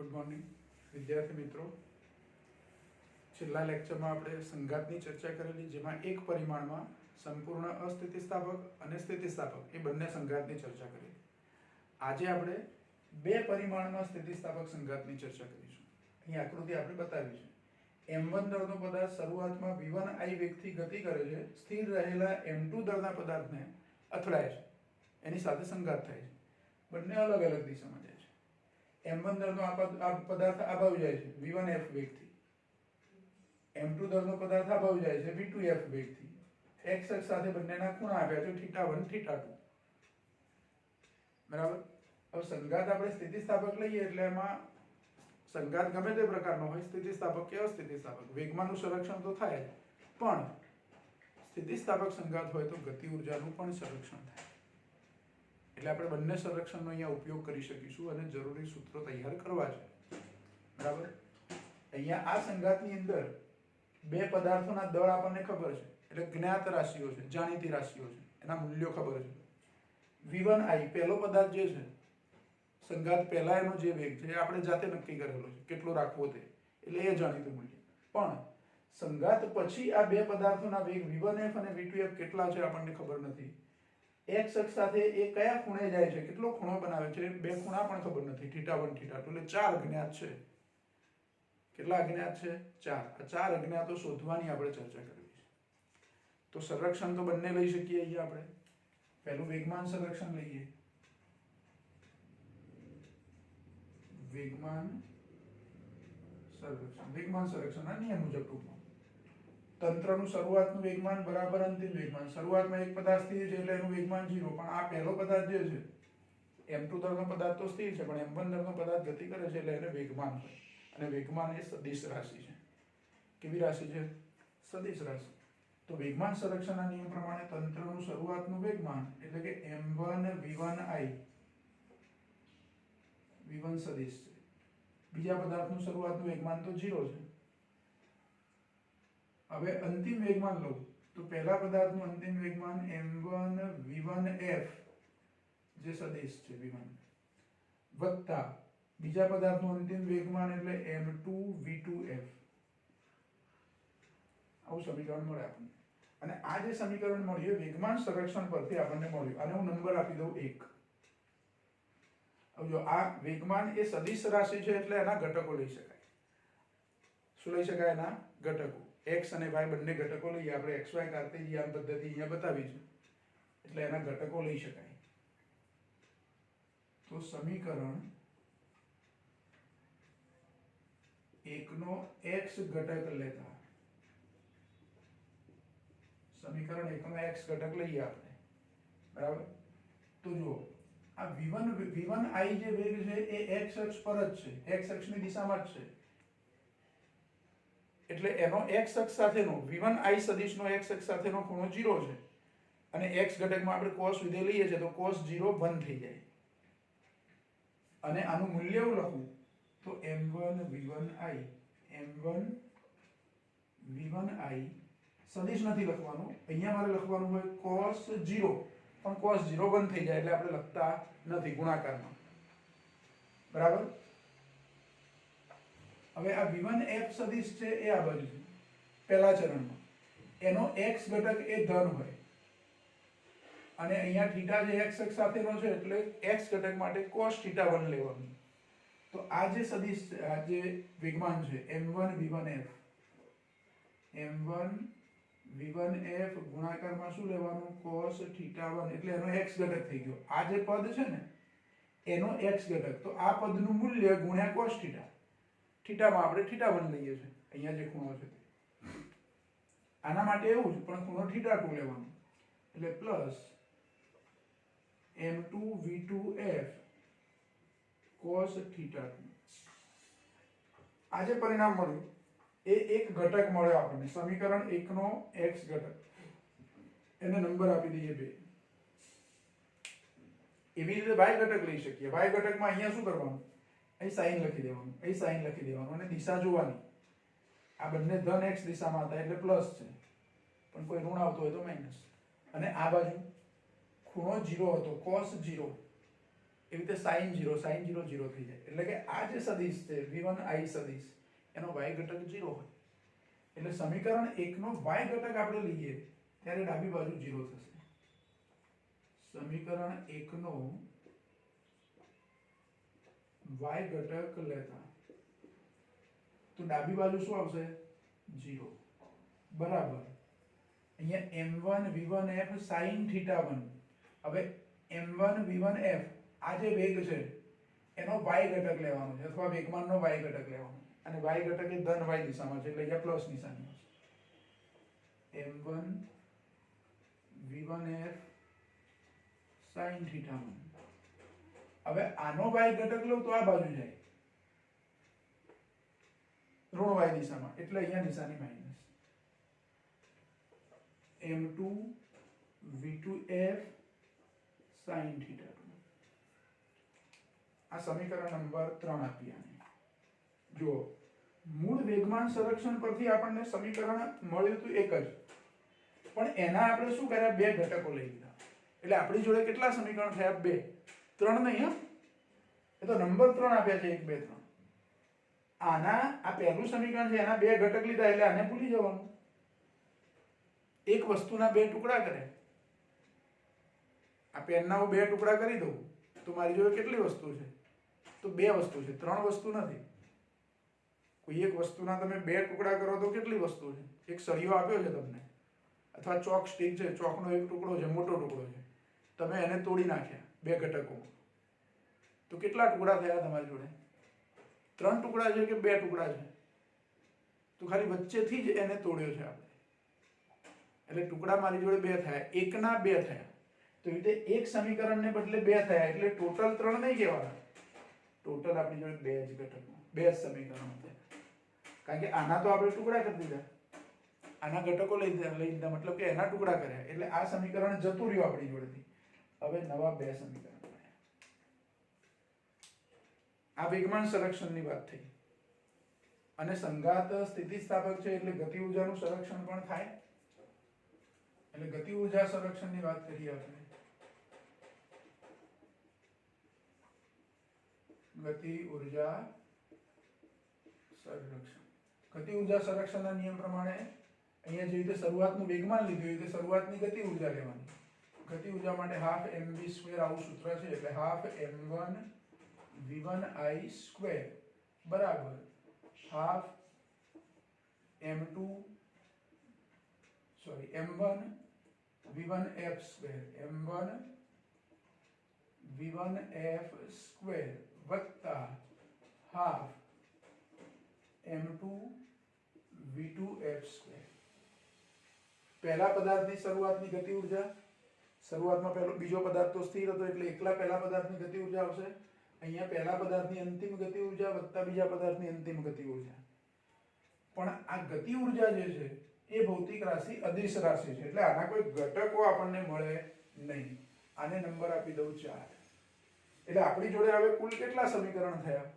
Good morning વિદ્યાર્થી મિત્રો। છેલ્લા લેક્ચરમાં આપણે સંઘાતની ચર્ચા કરેલી, જેમાં એક પરિમાણમાં સંપૂર્ણ અસ્થિતિસ્થાપક અને સ્થિતિસ્થાપક એ બંને સંઘાતની ચર્ચા કરેલી। આજે આપણે બે પરિમાણમાં સ્થિતિસ્થાપક સંઘાતની ચર્ચા કરીશું। અહીં આકૃતિ આપણે બતાવી છે। m1 દળનો પદાર્થ શરૂઆતમાં v1i વેગથી ગતિ કરે છે, સ્થિર રહેલા m2 દળના પદાર્થને અથડાય છે, એની સાથે સંઘાત થાય છે। બંને અલગ અલગ દિશામાં જાય છે। m1 દળનો આ પદાર્થ આ બાજુ જાય છે v1f વેગથી, m2 દળનો પદાર્થ આ બાજુ જાય છે v2f વેગથી। x અક્ષ સાથે બંનેના ખૂણા આપ્યા છે θ1 θ2, બરાબર। હવે સંઘાત આપણે સ્થિતિસ્થાપક લઈએ એટલે એમાં સંઘાત ગમે તે પ્રકારનો હોય, સ્થિતિસ્થાપક કે અસ્થિતિસ્થાપક, વેગમાનનું સંરક્ષણ તો થાય, પણ સ્થિતિસ્થાપક સંઘાત હોય તો ગતિ ઊર્જાનું પણ સંરક્ષણ થાય। એટલે આપણે બંને સંરક્ષણનો અહીંયા ઉપયોગ કરી શકીશું અને જરૂરી સૂત્રો તૈયાર કરવા છે, બરાબર। અહીંયા આ સંઘાતની અંદર બે પદાર્થોના દળ આપણને ખબર છે, એટલે જ્ઞાત રાશિઓ છે, જાણીતી રાશિઓ છે, એના મૂલ્યો ખબર છે। v1i પહેલો પદાર્થ જે છે, સંઘાત પહેલા એનો જે વેગ છે આપણે જાતે નક્કી કરેલો છે, કેટલો રાખવો તે, એટલે એ જાણીતું મૂલ્ય। પણ સંઘાત પછી આ બે પદાર્થોના વેગ v1f અને v2f કેટલા છે આપણને ખબર નથી। x અક્ષ સાથે એ કયા ખૂણે જાય છે, કેટલો ખૂણો બનાવે છે, બે ખૂણા પણ ખબર નથી, θ1 θ2, એટલે ચાર અજ્ઞાત છે। કેટલા અજ્ઞાત છે? ચાર। આ ચાર અજ્ઞાતો શોધવાની આપણે ચર્ચા કરવી છે। તો સંરક્ષણ તો બંને લઈ શકીએ। અહીંયા આપણે પહેલું વેગમાન સંરક્ષણ લઈએ। વેગમાન સંરક્ષણના નિયમ મુજબ ટૂંકમાં તંત્રનું શરૂઆતનું વેગમાન બરાબર અંતિમ વેગમાન। શરૂઆતમાં એક પદાર્થ સ્થિર છે એટલે એનું વેગમાન 0, પણ આ પહેલો પદાર્થ જે છે m2 દળનો પદાર્થ તો સ્થિર છે, પણ m1 દળનો પદાર્થ ગતિ કરે છે એટલે એને વેગમાન હોય, અને વેગમાન એ સદિશ રાશિ છે। કેવી રાશિ છે? સદિશ રાશિ। તો વેગમાન સંરક્ષણના નિયમ પ્રમાણે તંત્રનું શરૂઆતનું વેગમાન એટલે કે m1 v1i, v1 સદિશ છે, બીજા પદાર્થનું શરૂઆતનું વેગમાન તો 0 છે। હવે અંતિમ વેગમાન લઉં તો પહેલા પદાર્થનું અંતિમ વેગમાન m1 v1f જે સદિશ છે v1, વત્તા બીજા પદાર્થનું અંતિમ વેગમાન એટલે m2 v2f। આવું સમીકરણ મળે આપણને। અને આ જે સમીકરણ મળ્યું વેગમાન સંરક્ષણ પરથી આપણને મળ્યું, અને હું નંબર આપી દઉં 1। હવે જો આ વેગમાન એ સદિશ રાશિ છે એટલે એના ઘટકો લઈ શકાય। શું લઈ શકાય? એના ઘટકો, x અને y બંને ઘટકો લઈએ આપણે। xy કાર્ટેશિયન પદ્ધતિ અહીંયા બતાવી છે, એટલે એના ઘટકો લઈ શકાય। તો સમીકરણ 1 નો x ઘટક લેતા, સમીકરણ 1 નો x ઘટક લઈએ આપણે, બરાબર। તો જો આ v1i જે વેગ છે એ x અક્ષ પર જ છે, x અક્ષની દિશામાં જ છે, એટલે એનો x અક્ષ સાથેનો v1i સદિશનો x અક્ષ સાથેનો ખૂણો 0 છે, અને x ઘટકમાં આપણે cos વિધેય લઈએ છીએ તો cos 0 1 થઈ જાય। અને આનું મૂલ્ય એવું લખું તો m1 v1i સદિશ નથી લખવાનું, અહીંયા મારે લખવાનું હોય cos 0, પણ cos 0 1 થઈ જાય એટલે આપણે લખતા નથી ગુણાકારમાં, બરાબર। હવે આ v1f સદિશ છે એ આ બાજુ છે પહેલા ચરણમાં, એનો x ઘટક એ ધન હોય, અને અહીંયા θ જે x અક્ષ સાથેનો છે એટલે x ઘટક માટે cos θ1 લેવાનું। તો આ જે સદિશ છે, આ જે વેગમાન છે m1 v1f ગુણાકારમાં શું લેવાનું? cos θ1, એટલે એનો x ઘટક થઈ ગયો। આ જે પદ છે ને એનો x ઘટક, તો આ પદનું મૂલ્ય ગુણ્યા cos θ, θમાં આપણે θ1 લઈએ છીએ, અહીંયા જે ખૂણો છે તે, આના માટે એવું જ, પણ ખૂણો θ2 લેવાનો, એટલે પ્લસ m2 v2f cos θ2। આ જે પરિણામ મળ્યું એ એક ઘટક મળ્યો આપણને, સમીકરણ 1 નો x ઘટક, એને નંબર આપી દઈએ 2। એવી રીતે y ઘટક લઈ શકીએ। y ઘટકમાં અહીંયા શું કરવાનું? અહીં સાઈન લખી દેવાનું, અહીં સાઈન લખી દેવાનું, અને દિશા જોવાની। આ બંને ધન x દિશામાં હતા એટલે પ્લસ છે, પણ કોઈ ઋણ આવતો હોય તો માઈનસ। અને આ બાજુ ખૂણો 0 હતો, cos 0, એવી રીતે sin 0 0 થઈ જાય, એટલે કે આ જે સદિશ છે v1i સદિશ એનો y ઘટક 0 હોય, એટલે સમીકરણ 1 નો y ઘટક આપણે લઈએ ત્યારે ડાબી બાજુ 0 થશે. સમીકરણ 1 નો y ઘટક લેતા તો ડાબી બાજુ શું આવશે? 0 બરાબર. અહીંયા m1 v1f sin θ1. હવે m1 v1f આ જે વેગ છે એનો y ઘટક લેવાનો છે અથવા વેગમાનનો y ઘટક લેવાનો, અને y ઘટક એ ધન y દિશામાં છે એટલે અહીંયા પ્લસ નિશાની હશે. m1 v1f sin θ1. હવે આનો y ઘટક લો તો આ બાજુ જાય ઋણ y દિશામાં, એટલે અહીંયા નિશાની માઈનસ. m2 v2f sin θ2. આ સમીકરણ નંબર 3 આપી. આને જો મૂળ વેગમાન સંરક્ષણ પરથી આપણને સમીકરણ મળ્યું હતું એક જ, પણ એના આપણે શું કર્યા? બે ઘટકો લઈ લીધા, એટલે આપણી જોડે કેટલા સમીકરણ થયા? બે. 3 નહીં, હા, એ તો નંબર 3 આપ્યા છે 1 2 3. આના આ પહેલું સમીકરણ છે એના બે ઘટક લીધા એટલે આને ભૂલી જવાનું. એક વસ્તુના બે ટુકડા કરે, આ પેનના હું બે ટુકડા કરી દઉં તો મારી જોડે કેટલી વસ્તુ છે? તો બે વસ્તુ છે, 3 વસ્તુ નથી. કોઈ એક વસ્તુના તમે બે ટુકડા કરો તો કેટલી વસ્તુ છે? એક સળિયો આપ્યો છે તમને, અથવા ચોક સ્ટીક છે, ચોકનો એક ટુકડો છે, મોટો ટુકડો છે, તમે એને તોડી નાખ્યા બે ઘટકોમાં, તો કેટલા ટુકડા થયા તમારી જોડે? 3 ટુકડા છે કે 2 ટુકડા છે? તો ખાલી વચ્ચેથી જ એને તોડ્યો છે આપણે, એટલે ટુકડા મારી જોડે 2 થયા, એકના 2 થયા. તો એ રીતે એક સમીકરણને બદલે 2 થયા, એટલે ટોટલ 3 નહીં કહેવાના, ટોટલ આપણી જોડે 2 જ ઘટકો, 2 જ સમીકરણો થયા. કારણ કે આના તો આપણે ટુકડા કરી દીધા, આના ઘટકો લઈ લીધા, મતલબ કે એના ટુકડા કર્યા, એટલે આ સમીકરણ જતું રહ્યું આપણી જોડેથી. હવે નવા 2 સમીકરણ બન્યા. આ વેગમાન સંરક્ષણની વાત થઈ. અને સંઘાત સ્થિતિસ્થાપક છે એટલે ગતિ ઊર્જાનું સંરક્ષણ પણ થાય, એટલે ગતિ ઊર્જા સંરક્ષણની વાત કરીએ આપણે. ગતિ ઊર્જા સંરક્ષણ. ગતિ ઊર્જા સંરક્ષણના નિયમ પ્રમાણે અહીંયા જે રીતે શરૂઆતનું વેગમાન લીધું એ રીતે શરૂઆતની ગતિ ઊર્જા લેવાની. ગતિ ઊર્જા માટે હાફ mv² આવું સૂત્ર છે, એટલે હાફ m1 v1i² બરાબર half m1 v1f² m1 v1f² વત્તા હાફ m2 v2f². પહેલા પદાર્થની શરૂઆતની ગતિ ઊર્જા, શરૂઆતમાં પહેલો બીજો પદાર્થ તો સ્થિર હતો એટલે એકલા પહેલા પદાર્થની ગતિ ઊર્જા આવશે. અહીંયા પહેલા પદાર્થની અંતિમ ગતિ ઊર્જા વત્તા બીજા પદાર્થની અંતિમ ગતિ ઊર્જા. પણ આ ગતિ ઊર્જા જે છે એ ભૌતિક રાશિ અદિશ રાશિ છે, એટલે આના કોઈ ઘટકો આપણને મળે નહીં. આને નંબર આપી દઉં 4. એટલે આપણી જોડે હવે કુલ કેટલા સમીકરણ થયા?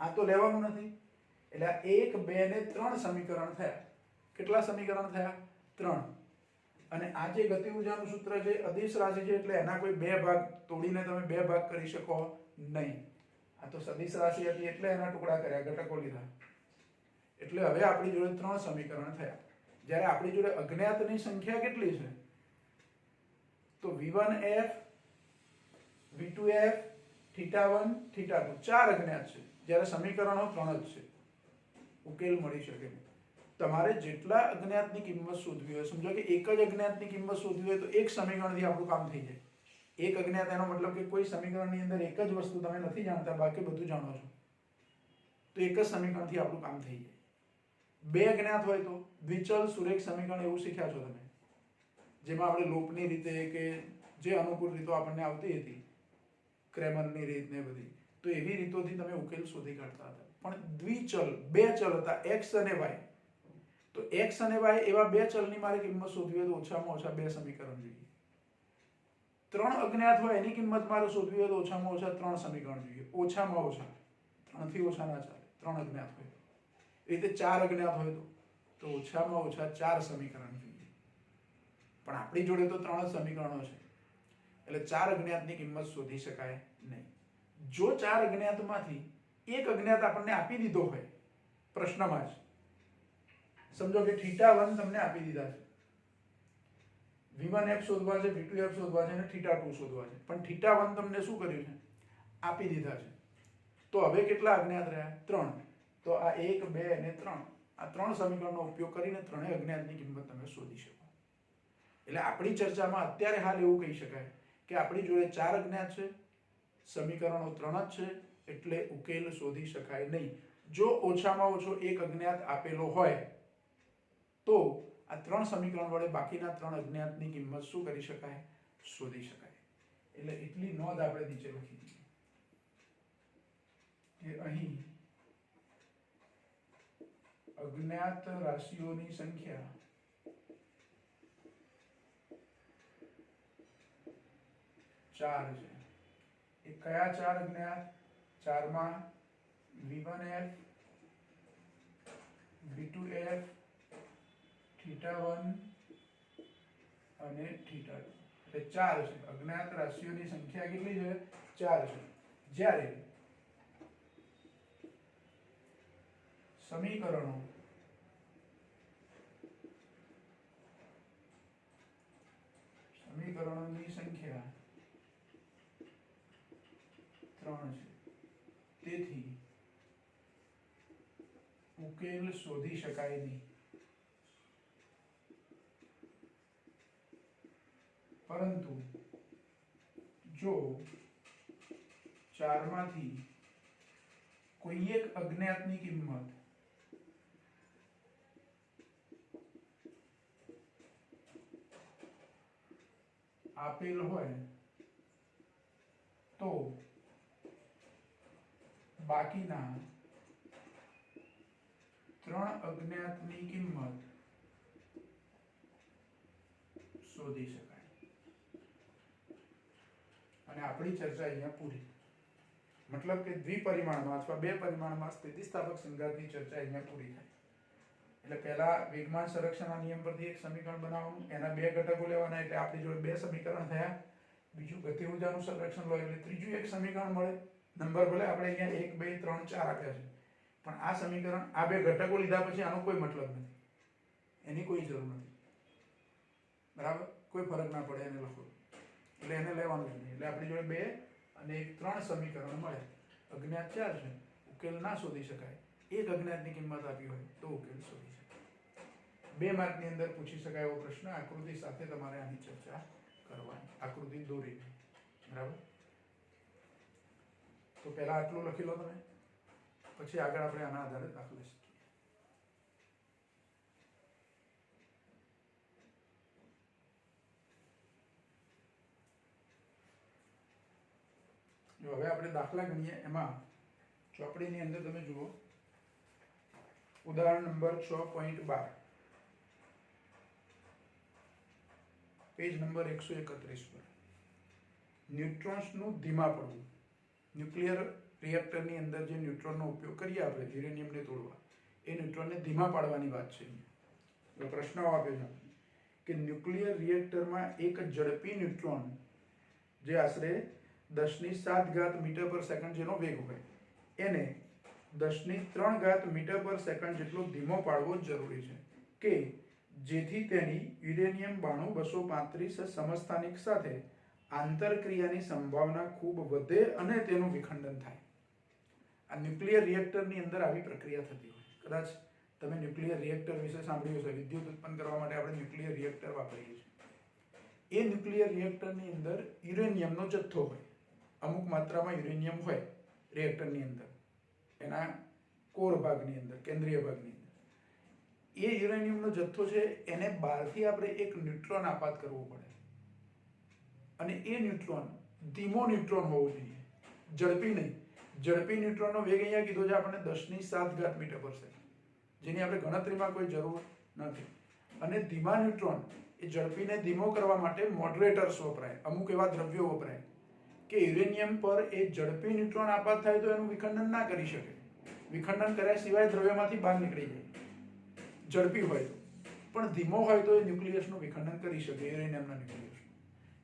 આ તો લેવાનું નથી, એટલે 1 2 ને 3 સમીકરણ થયા. કેટલા સમીકરણ થયા? 3. અને આ જે ગતિ ઊર્જાનું સૂત્ર છે અદિશ રાશિ છે, એટલે એના કોઈ બે ભાગ તોડીને તમે બે ભાગ કરી શકો નહીં. આ તો સદિશ રાશિ હતી એટલે એના ટુકડા કર્યા, ઘટકો લીધા. એટલે હવે આપણી જોડે 3 સમીકરણ થયા. જ્યારે આપણી જોડે અજ્ઞાતની સંખ્યા કેટલી છે? તો v1f v2f θ1 θ2 4 અજ્ઞાત છે, જ્યારે સમીકરણો 3 જ છે. ઉકેલ મળી શકે. તમારે જેટલા અજ્ઞાતની કિંમત શોધવી હોય, સમજો કે એક જ અજ્ઞાતની કિંમત શોધવી હોય તો એક સમીકરણથી આપણું કામ થઈ જાય. એક અજ્ઞાત એનો મતલબ કે કોઈ સમીકરણની અંદર એક જ વસ્તુ તમે નથી જાણતા, બાકી બધું જાણો છો, તો એક જ સમીકરણથી આપણું કામ થઈ જાય. બે અજ્ઞાત હોય તો દ્વિચલ સુરેખ સમીકરણ એવું શીખ્યા છો તમે, જેમાં આપણે લોપની રીતે કે જે અનુકૂળ રીતો આપણને આવતી હતી, ક્રેમરની રીત ને બધી, તો એવી રીતોથી તમે ઉકેલ શોધી કાઢતા હતા. પણ દ્વિચલ બે ચલ હતા x અને y, તો x અને y એવા બે ચલની મારે કિંમત શોધવી હોય તો ઓછામાં ઓછા બે સમીકરણ જોઈએ. 3 અજ્ઞાત હોય એની કિંમત મારે શોધવી હોય તો ઓછામાં ઓછા 3 સમીકરણ જોઈએ. ઓછામાં ઓછા 3 થી ઓછા ના ચાલે, 3 અજ્ઞાત હોય. એ રીતે 4 અજ્ઞાત હોય તો ઓછામાં ઓછા 4 સમીકરણ જોઈએ. પણ આપણી જોડે તો 3 જ સમીકરણો છે, એટલે 4 અજ્ઞાતની કિંમત શોધી શકાય નહીં. જો 4 અજ્ઞાતમાંથી એક અજ્ઞાત આપણને આપી દીધો હોય પ્રશ્નમાં જ, સમજો કે θ1 તમને આપી દીધા છે, v1f શોધવા છે, v2f શોધવા છે અને θ2 શોધવા છે, પણ θ1 તમને શું કર્યું છે? આપી દીધા છે. તો હવે કેટલા અજ્ઞાત રહ્યા? 3. તો આ 1 2 અને 3, આ 3 સમીકરણનો ઉપયોગ કરીને ત્રણેય અજ્ઞાતની કિંમત તમે શોધી શકો. એટલે આપણી ચર્ચામાં અત્યારે હાલ એવું કહી શકાય કે આપણી જોડે 4 અજ્ઞાત છે, સમીકરણો 3 જ છે, એટલે ઉકેલ શોધી શકાય નહીં. જો ઓછામાં ઓછો એક અજ્ઞાત આપેલો હોય તો આ 3 સમીકરણ વડે બાકીના 3 અજ્ઞાતની કિંમત શું કરી શકાય? શોધી શકાય. એટલે એટલી નોંધ આપણે નીચે લખી દીધી કે અહીં અજ્ઞાત રાશિઓની સંખ્યા ચાર છે. એ કયા 4 અજ્ઞાત? 4 માં v1f, v2f, θ1 અને θ2. એટલે 4 છે. અજ્ઞાત રાશિઓની સંખ્યા કેટલી છે? 4 છે. જ્યારે સમીકરણોની સંખ્યા 3 છે. તેથી ઉકેલ શોધી શકાય નહીં. પરંતુ જો 4 માંથી કોઈ એક અજ્ઞાતની કિંમત આપેલ હોય તો બાકીના 3 અજ્ઞાતની કિંમત શોધી શકાય. અને આપણી ચર્ચા અહીંયા પૂરી. મતલબ કે દ્વિપરિમાણમાં અથવા 2 પરિમાણમાં સ્થિતિસ્થાપક સંઘાતની ચર્ચા અહીંયા પૂરી થાય. એટલે પહેલા વેગમાન સંરક્ષણના નિયમ પરથી એક સમીકરણ બનાવવાનું, એના 2 ઘટકો લેવાના, એટલે આપણી જોડે 2 સમીકરણ થયા. બીજું ગતિ ઊર્જાનું સંરક્ષણ લો એટલે ત્રીજું એક સમીકરણ મળે. નંબર ભલે આપણે અહીંયા 1 2 3 4 આપ્યા છે, પણ આ સમીકરણ આ 2 ઘટકો લીધા પછી આનો કોઈ મતલબ નથી, એની કોઈ જરૂર નથી. બરાબર? કોઈ ફરક ના પડે એને લખો એટલે એને લેવાનું જ નહીં. એટલે આપણી જોડે 2 અને 3 સમીકરણ મળે. અજ્ઞાત 4 છે, ઉકેલ ના શોધી શકાય. એક અજ્ઞાતની કિંમત આપી હોય તો ઉકેલ શોધી શકાય. 2 માર્કની અંદર પૂછી શકાય એવો પ્રશ્ન. આકૃતિ સાથે તમારે આની ચર્ચા કરવાની, આકૃતિ દોરીને. બરાબર? તો પહેલા આટલું લખી લો તમે, પછી આગળ આપણે આના આધારે દાખલા શીખીએ. જો હવે આપણે દાખલા ગણીએ. એમાં ચોપડીની અંદર તમે જુઓ ઉદાહરણ નંબર 6.12, પેજ નંબર 131 પર. ન્યુટ્રોન્સનું ધીમા પડવું. ન્યુક્લિયર રિએક્ટરની અંદર જે ન્યુટ્રોનનો ઉપયોગ કરીએ આપણે યુરેનિયમને તોડવા, એ ન્યુટ્રોનને ધીમા પાડવાની વાત છે. એટલે પ્રશ્ન આપ્યો છે કે ન્યુક્લિયર રિએક્ટરમાં એક ઝડપી ન્યુટ્રોન જે આશરે 10⁷ મીટર પર સેકન્ડ જેનો વેગ હોય, એને 10⁻³ મીટર પર સેકન્ડ જેટલો ધીમો પાડવો જરૂરી છે કે જેથી તેની યુરેનિયમ 92-235 સમસ્થાનિક સાથે આંતરક્રિયાની સંભાવના ખૂબ વધે અને તેનું વિખંડન થાય. આ ન્યુક્લિયર રિએક્ટરની અંદર આવી પ્રક્રિયા થતી હોય. કદાચ તમે ન્યુક્લિયર રિએક્ટર વિશે સાંભળ્યું હશે. વિદ્યુત ઉત્પન્ન કરવા માટે આપણે ન્યુક્લિયર રિએક્ટર વાપરીએ છીએ. એ ન્યુક્લિયર રિએક્ટરની અંદર યુરેનિયમનો જથ્થો હોય, અમુક માત્રામાં યુરેનિયમ હોય રિએક્ટરની અંદર, એના કોર ભાગની અંદર, કેન્દ્રીય ભાગની અંદર. એ યુરેનિયમનો જથ્થો છે, એને બહારથી આપણે એક ન્યુટ્રોન આપાત કરવો પડે. અને એ ન્યુટ્રોન ધીમો ન્યુટ્રોન હોવો જોઈએ, ઝડપી નહીં. ઝડપી ન્યુટ્રોનનો વેગ અહીંયા કીધો છે આપણે 10⁷ મીટર પર સેકન્ડ, જેની આપણે ગણતરીમાં કોઈ જરૂર નથી. અને ધીમા ન્યુટ્રોન એ ઝડપીને ધીમો કરવા માટે મોડરેટર્સ વપરાય, અમુક એવા દ્રવ્યો વપરાય કે યુરેનિયમ પર એ ઝડપી ન્યુટ્રોન આપાત થાય તો એનું વિખંડન ના કરી શકે. વિખંડન કર્યા સિવાય દ્રવ્યમાંથી બહાર નીકળી જાય ઝડપી હોય તો. પણ ધીમો હોય તો એ ન્યુક્લિયસનું વિખંડન કરી શકે, યુરેનિયમના ન્યુક્લિયસનું.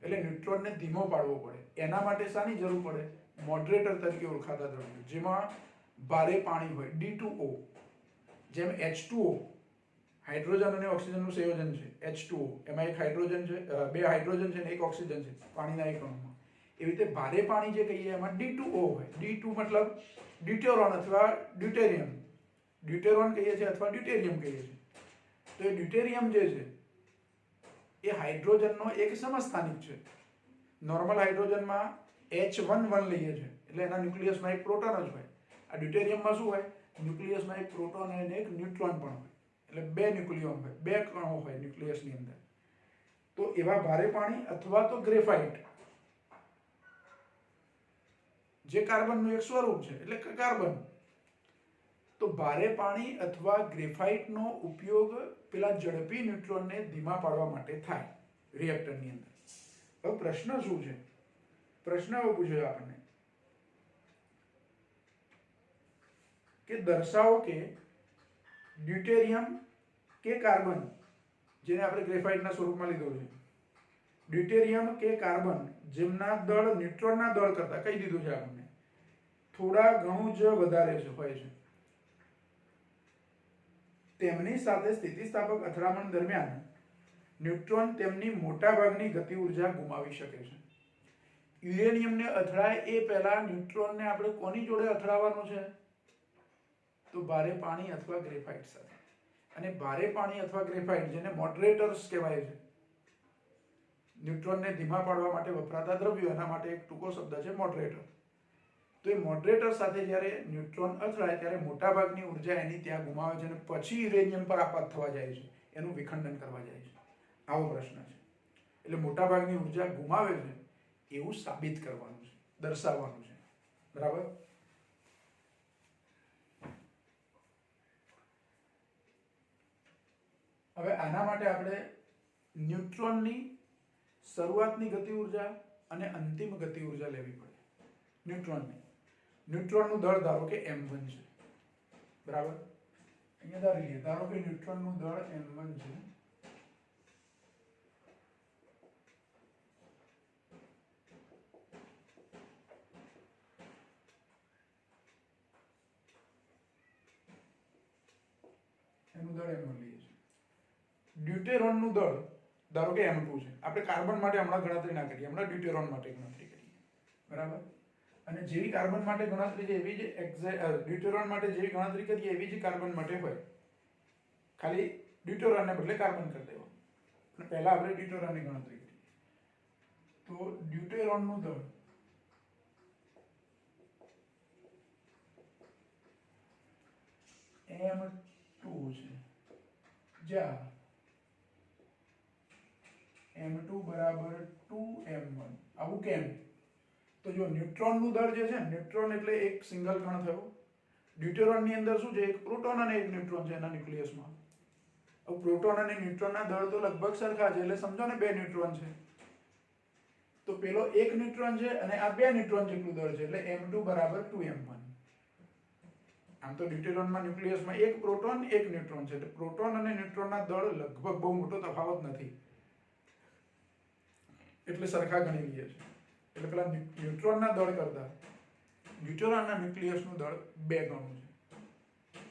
એટલે ન્યુટ્રોનને ધીમો પાડવો પડે. એના માટે શાની જરૂર પડે? મોડરેટર તરીકે ઓળખાતા દ્રવ્યો, જેમાં ભારે પાણી હોય, D2O. જેમ H2O હાઇડ્રોજન અને ઓક્સિજનનું સંયોજન છે, H2O, એમાં એક હાઇડ્રોજન છે, બે હાઇડ્રોજન છે અને એક ઓક્સિજન છે પાણીના એક અણુમાં. એવી રીતે ભારે પાણી જે કહીએ એમાં D2O હોય. D2 મતલબ ડ્યુટેરોન અથવા ડ્યુટેરિયમ. ડ્યુટેરોન કહીએ છીએ અથવા ડ્યુટેરિયમ કહીએ છીએ. તો એ ડ્યુટેરિયમ જે છે એ હાઇડ્રોજનનો એક સમસ્થાનિક છે. નોર્મલ હાઇડ્રોજનમાં H11 લઈએ છીએ એટલે એના ન્યુક્લિયસમાં એક પ્રોટોન જ હોય. આ ડ્યુટેરિયમમાં શું હોય? ન્યુક્લિયસમાં એક પ્રોટોન અને એક ન્યુટ્રોન પણ હોય. એટલે બે ન્યુક્લિયોન હોય, બે કણો હોય ન્યુક્લિયસની અંદર. તો એવા ભારે પાણી અથવા તો ગ્રેફાઇટ, જે કાર્બનનું એક સ્વરૂપ છે એટલે કે કાર્બન. તો ભારે પાણી અથવા ગ્રેફાઇટનો ઉપયોગ પેલા ઝડપી ન્યુટ્રોનને ધીમા પાડવા માટે થાય રિએક્ટરની અંદર. હવે પ્રશ્ન શું છે? પ્રશ્ન એવો પૂછ્યો આપણને કે દર્શાવો કે ડ્યુટેરિયમ કે કાર્બન, જેને આપણે ગ્રેફાઇટના સ્વરૂપમાં લીધો છે, ડ્યુટેરિયમ કે કાર્બન જેમના દળ ન્યુટ્રોનના દળ કરતા કહી દીધું છે આપણને થોડા ઘણું જ વધારે છે હોય છે, તેમની સાથે સ્થિતિસ્થાપક અથડામણ દરમિયાન ન્યુટ્રોન તેમની મોટાભાગની ગતિ ઉર્જા ગુમાવી શકે છે. યુરેનિયમને અથડાય એ પહેલા ન્યુટ્રોનને આપણે કોની જોડે અથડાવવાનું છે? તો ભારે પાણી અથવા ગ્રેફાઇટ સાથે. અને ભારે પાણી અથવા ગ્રેફાઇટ, જેને મોડરેટર્સ કહેવાય છે, ન્યુટ્રોનને ધીમા પાડવા માટે વપરાતા દ્રવ્યો, એના માટે એક ટૂંકો શબ્દ છે મોડરેટર. તો એ મોડરેટર સાથે જ્યારે ન્યુટ્રોન અથડાય ત્યારે મોટાભાગની ઉર્જા એની ત્યાં ગુમાવે છે અને પછી યુરેનિયમ પર આપાત થવા જાય છે, એનું વિખંડન કરવા જાય છે. આવો પ્રશ્ન છે. એટલે મોટાભાગની ઉર્જા ગુમાવે છે એવું સાબિત કરવાનું છે, દર્શાવવાનું છે. બરાબર? હવે આના માટે આપણે ન્યુટ્રોનની શરૂઆતની ગતિ ઉર્જા અને અંતિમ ગતિ ઉર્જા લેવી પડે. ન્યુટ્રોનનું દળ ધારો કે m1 છે. બરાબર? અહીંયા ધારી લઈએ, ધારો કે ન્યુટ્રોનનું દળ m1 છે. એનું દળ m1 લઈએ છીએ. ડ્યુટેરોનનું દળ ધારો કે m2 છે. આપણે કાર્બન માટે હમણાં ગણતરી ના કરીએ, હમણાં ડ્યુટેરોન માટે ગણતરી કરીએ. બરાબર? અને જેવી કાર્બન માટે ગણતરી છે એવી જ ડ્યુટેરોન માટે જેવી ગણતરી કરીએ એવી જ કાર્બન માટે હોય. ખાલી ડ્યુટેરોનને બદલે કાર્બન કરી દેવાનું. અને પહેલા આપણે ડ્યુટેરોનની ગણતરી કરીએ. તો ડ્યુટેરોનનું દળ m2 છે, જ્યાં m2 બરાબર 2m1. આવું કેમ? તો જો ન્યુટ્રોનનું દળ જે છે, ન્યુટ્રોન એટલે એક સિંગલ કણ થયો. ડ્યુટેરોનની અંદર શું છે? એક પ્રોટોન અને એક ન્યુટ્રોન છે એના ન્યુક્લિયસમાં. હવે પ્રોટોન અને ન્યુટ્રોનના દળ તો લગભગ સરખા છે, એટલે સમજો ને બે ન્યુટ્રોન છે. તો પેલો એક ન્યુટ્રોન છે અને આ બે ન્યુટ્રોન જેટલું દળ છે, એટલે m2 બરાબર 2m1. આમ તો ડ્યુટેરોનમાં ન્યુક્લિયસમાં એક પ્રોટોન એક ન્યુટ્રોન છે, એટલે પ્રોટોન અને ન્યુટ્રોનના દળ લગભગ બહુ મોટો તફાવત નથી, એટલે સરખા ગણી લઈએ છે. એટલે પેલા ન્યુટ્રોનના દળ કરતા ડ્યુટેરોનના ન્યુક્લિયસનું દળ 2 ગણું છે.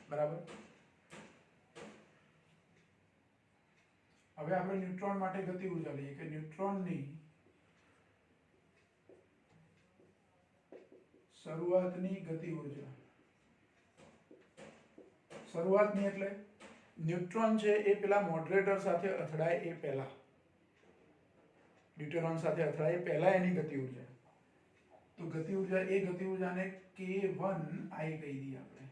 બરાબર? હવે આપણે ન્યુટ્રોન માટે ગતિ ઉર્જા લઈએ કે ન્યુટ્રોનની શરૂઆતની ગતિ ઉર્જા. શરૂઆતની એટલે ન્યુટ્રોન છે એ પેલા મોડરેટર સાથે અથડાય એ પહેલા, ડ્યુટેરોન સાથે અથડાય એ પહેલા એની ગતિ ઉર્જા. તો ગતિ ઉર્જા, એ ગતિ ઉર્જાને K1I કહી દઈએ આપણે.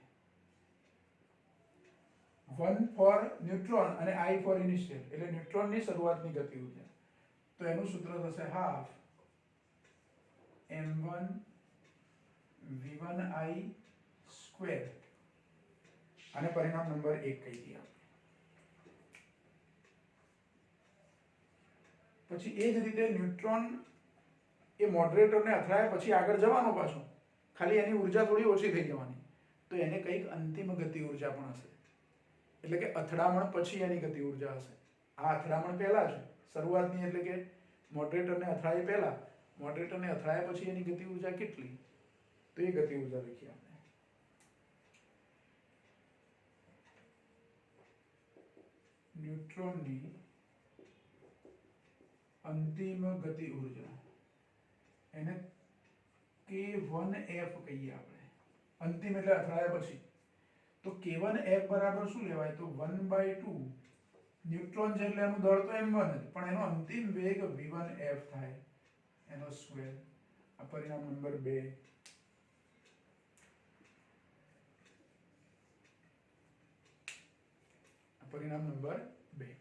1 ફોર ન્યુટ્રોન અને I ફોર ઇનિશિયલ, એટલે ન્યુટ્રોનની શરૂઆતની ગતિ ઉર્જા. તો એનું સૂત્ર થશે હાફ m1 v1I સ્ક્વેર. આને પરિણામ નંબર 1 કહી દઈએ. પછી એ જ રીતે ન્યુટ્રોન એ મોડરેટરને અથડાય પછી આગળ જવાનો પાછો, ખાલી એની ઉર્જા થોડી ઓછી થઈ જવાની. તો એને કંઈક અંતિમ ગતિ ઉર્જા પણ હશે, એટલે કે અથડામણ પછી એની ગતિ ઉર્જા હશે. આ અથડામણ પહેલા છે શરૂઆતની, એટલે કે મોડરેટરને અથડાય પહેલા, મોડરેટરને અથડાયા પછી એની ગતિ ઉર્જા કેટલી, તો એ ગતિ ઉર્જા લખીએ આપણે. ન્યુટ્રોનની અંતિમ ગતિ ઉર્જા એને k1f કહીએ આપણે. અંતિમ એટલે અથડાયા પછી. તો k1f બરાબર શું લેવાય, તો 1/2 ન્યુટ્રોન છે એટલે એનું દળ તો m1 જ, પણ એનો અંતિમ વેગ v1f થાય એનો સ્ક્વેર. આ પરિણામ નંબર 2. પરિણામ નંબર 2.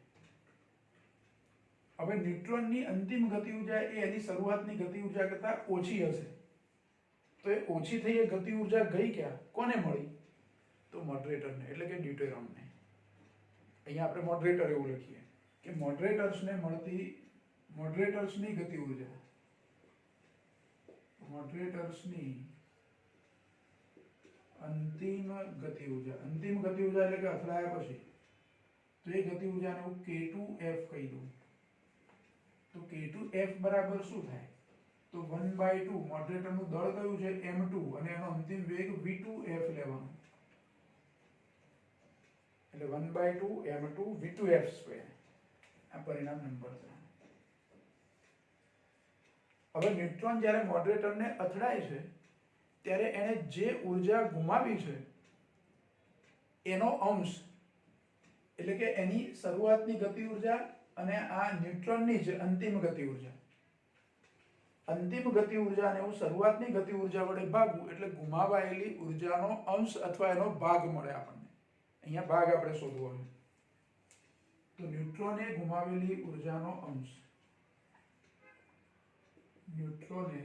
હવે ન્યુટ્રોનની અંતિમ ગતિ ઉર્જા એ એની શરૂઆતની ગતિ ઉર્જા કરતા ઓછી હશે. તો એ ઓછી થઈ એ ગતિ ઉર્જા ગઈ ક્યાં, કોને મળી, તો મોડરેટરને એટલે કે ડ્યુટેરોનને. અહીંયા આપણે મોડરેટર એવું લખીએ કે મોડરેટર્સને મળતી મોડરેટર્સની ગતિ ઉર્જા, મોડરેટર્સની અંતિમ ગતિ ઉર્જા. અંતિમ ગતિ ઉર્જા એટલે કે અથડાયા પછી. તો એ ગતિ ઉર્જાને હું k2f કહી દઉં. તો k2f બરાબર શું થાય, તો 1/2 મોડરેટરનું દળ કયું છે m2 અને એનો અંતિમ વેગ v2f લેવાનો. એટલે 1/2 m2 v2f સ્ક્વેર. આ પરિણામ નંબર 3. હવે ન્યુટ્રોન જ્યારે મોડરેટરને અથડાય છે ત્યારે એને જે ઉર્જા ગુમાવી છે એનો અંશ, એટલે કે એની શરૂઆતની ગતિ ઉર્જા અને આ ન્યુટ્રોનની જ અંતિમ ગતિ ઉર્જા. અંતિમ ગતિ ઉર્જાને હું શરૂઆતની ગતિ ઉર્જા વડે ભાગું એટલે ગુમાવાયેલી ઉર્જાનો અંશ અથવા એનો ભાગ મળે આપણને. અહીંયા ભાગ આપણે શોધવો છે. તો ન્યુટ્રોને ગુમાવેલી ઉર્જાનો અંશ, ન્યુટ્રોને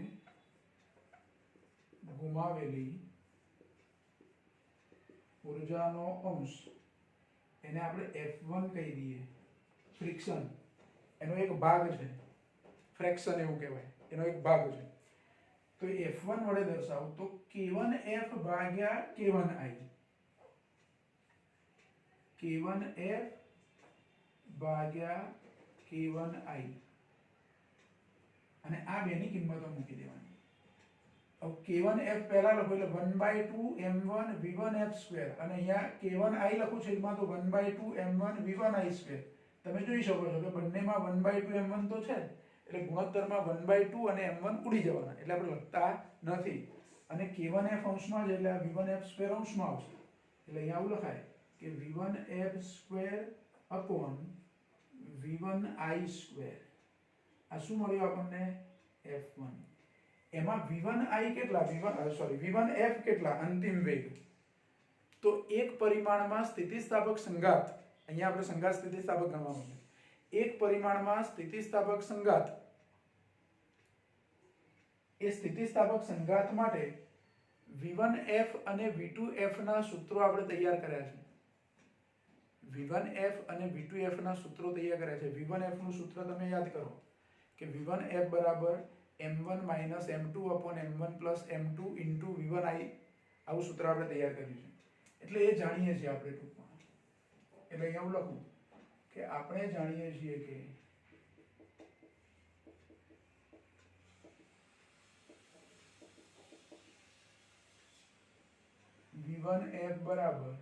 ગુમાવેલી ઉર્જાનો અંશ એને આપણે F1 કહી દઈએ. ફ્રિક્શન એનો એક ભાગ છે, ફ્રેક્શન એવું કહેવાય, એનો એક ભાગ છે. તો F1 વડે દર્શાવો તો k1f ભાગ્યા k1i, k1f ભાગ્યા k1i, અને આ બેની કિંમતો મૂકી દેવાની. હવે k1f પહેલા લખો એટલે 1/2 m1 v1f સ્ક્વેર, અને અહીંયા k1i લખું છું એમાં તો 1/2 m1 v1i સ્ક્વેર. તમે જોઈ શકો છો કે બંનેમાં 1/2 m1 તો છે, એટલે ગુણોત્તરમાં 1/2 અને m1 ઉડી જવાના, એટલે આપણે લખતા નથી. અને k1f અંશમાં જ એટલે આ v1f સ્ક્વેર અંશમાં આવશે, એટલે અહીંયા આવું લખાય કે v1f square upon v1i square. આ શું મળ્યું આપણને, f1. એમાં v1i કેટલા, v1f કેટલા, અંતિમ વેગ. તો એક પરિમાણમાં સ્થિતિસ્થાપક સંઘાત, અહીંયા આપણે સંઘાત સ્થિતિસ્થાપક ગણવાનું છે. એક પરિમાણમાં સ્થિતિસ્થાપક સંઘાત, એ સ્થિતિસ્થાપક સંઘાત માટે v1f અને v2f ના સૂત્રો આપણે તૈયાર કર્યા છે. v1f અને v2f ના સૂત્રો તૈયાર કર્યા છે. v1f નું સૂત્ર તમે યાદ કરો કે v1f બરાબર m1 minus m2 upon m1 plus m2 into v1i. આવું સૂત્ર આપણે તૈયાર કર્યું છે, એટલે એ જાણીએ છીએ આપણે ટૂંકમાં. એટલે અહીંયા હું લખું કે આપણે જાણીએ છીએ કે v1f બરાબર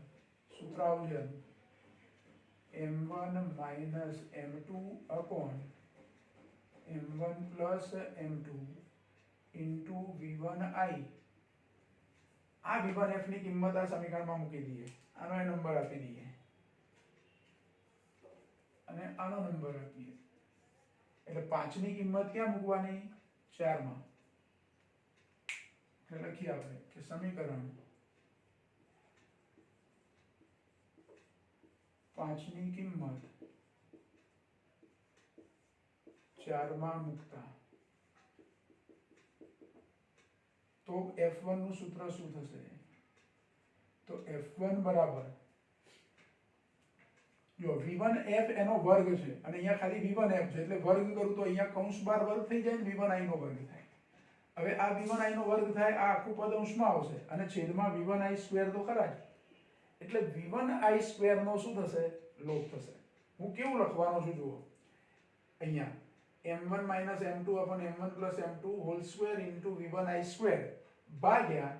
સૂત્ર આવું છે m1 minus m2 upon m1 plus m2 into v1i. આ v1f ની કિંમત આ સમીકરણમાં મૂકી દઈએ, આનો એ નંબર આપી દઈએ અને આનો નંબર આપીએ. એટલે 5 ની કિંમત ક્યાં મૂકવાની, 4 માં. એટલે લખીએ આપણે કે સમીકરણ 5 ની કિંમત 4 માં મૂકતા તો f1 નું સૂત્ર શું થશે, તો f1 બરાબર જો v1f એનો વર્ગ છે અને અહીંયા ખાલી v1f છે, એટલે વર્ગ કરું તો અહીંયા કૌંસ બાર વર્ગ થઈ જાય ને v1i નો વર્ગ થાય. હવે આ v1i નો વર્ગ થાય, આ આખું પદ અંશમાં આવશે અને છેદમાં v1i સ્ક્વેર તો ખરા જ, એટલે v1i સ્ક્વેર નો શું થશે, લોપ થશે. હું કેવું લખવાનો છું જુઓ અહીંયા m1 minus m2 upon m1 plus m2 whole square into v1i square ભાગ્યા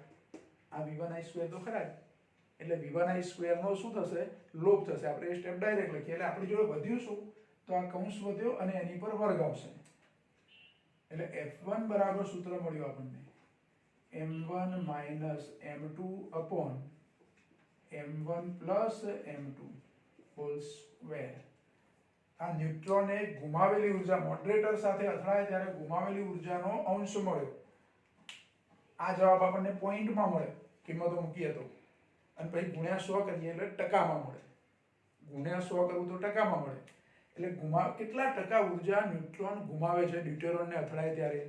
આ v1i સ્ક્વેર તો ખરા જ, એટલે v1i સ્ક્વેર નો શું થશે લોપ થશે. આપણે એ સ્ટેપ ડાયરેક્ટ લખીએ એટલે આપણી જોડે વધ્યું શું તો આ કૌંસ વધ્યો અને એની પર વર્ગ આવશે. એટલે f1 બરાબર સૂત્ર મળ્યું આપણને m1 minus m2 upon m1 plus m2 whole square. આ ન્યુટ્રોને ગુમાવેલી ઉર્જા મોડરેટર સાથે અથડાય ત્યારે ગુમાવેલી ઉર્જાનો અંશ મળ્યો. આ જવાબ આપણને પોઈન્ટમાં મળે કિંમતો મૂકીએ તો, અને પછી ગુણ્યા 100 કરીએ એટલે ટકામાં મળે. ગુણ્યા 100 કરવું તો ટકામાં મળે. એટલે કેટલા ટકા ઉર્જા ન્યુટ્રોન ગુમાવે છે ડ્યુટેરોનને અથડાય ત્યારે,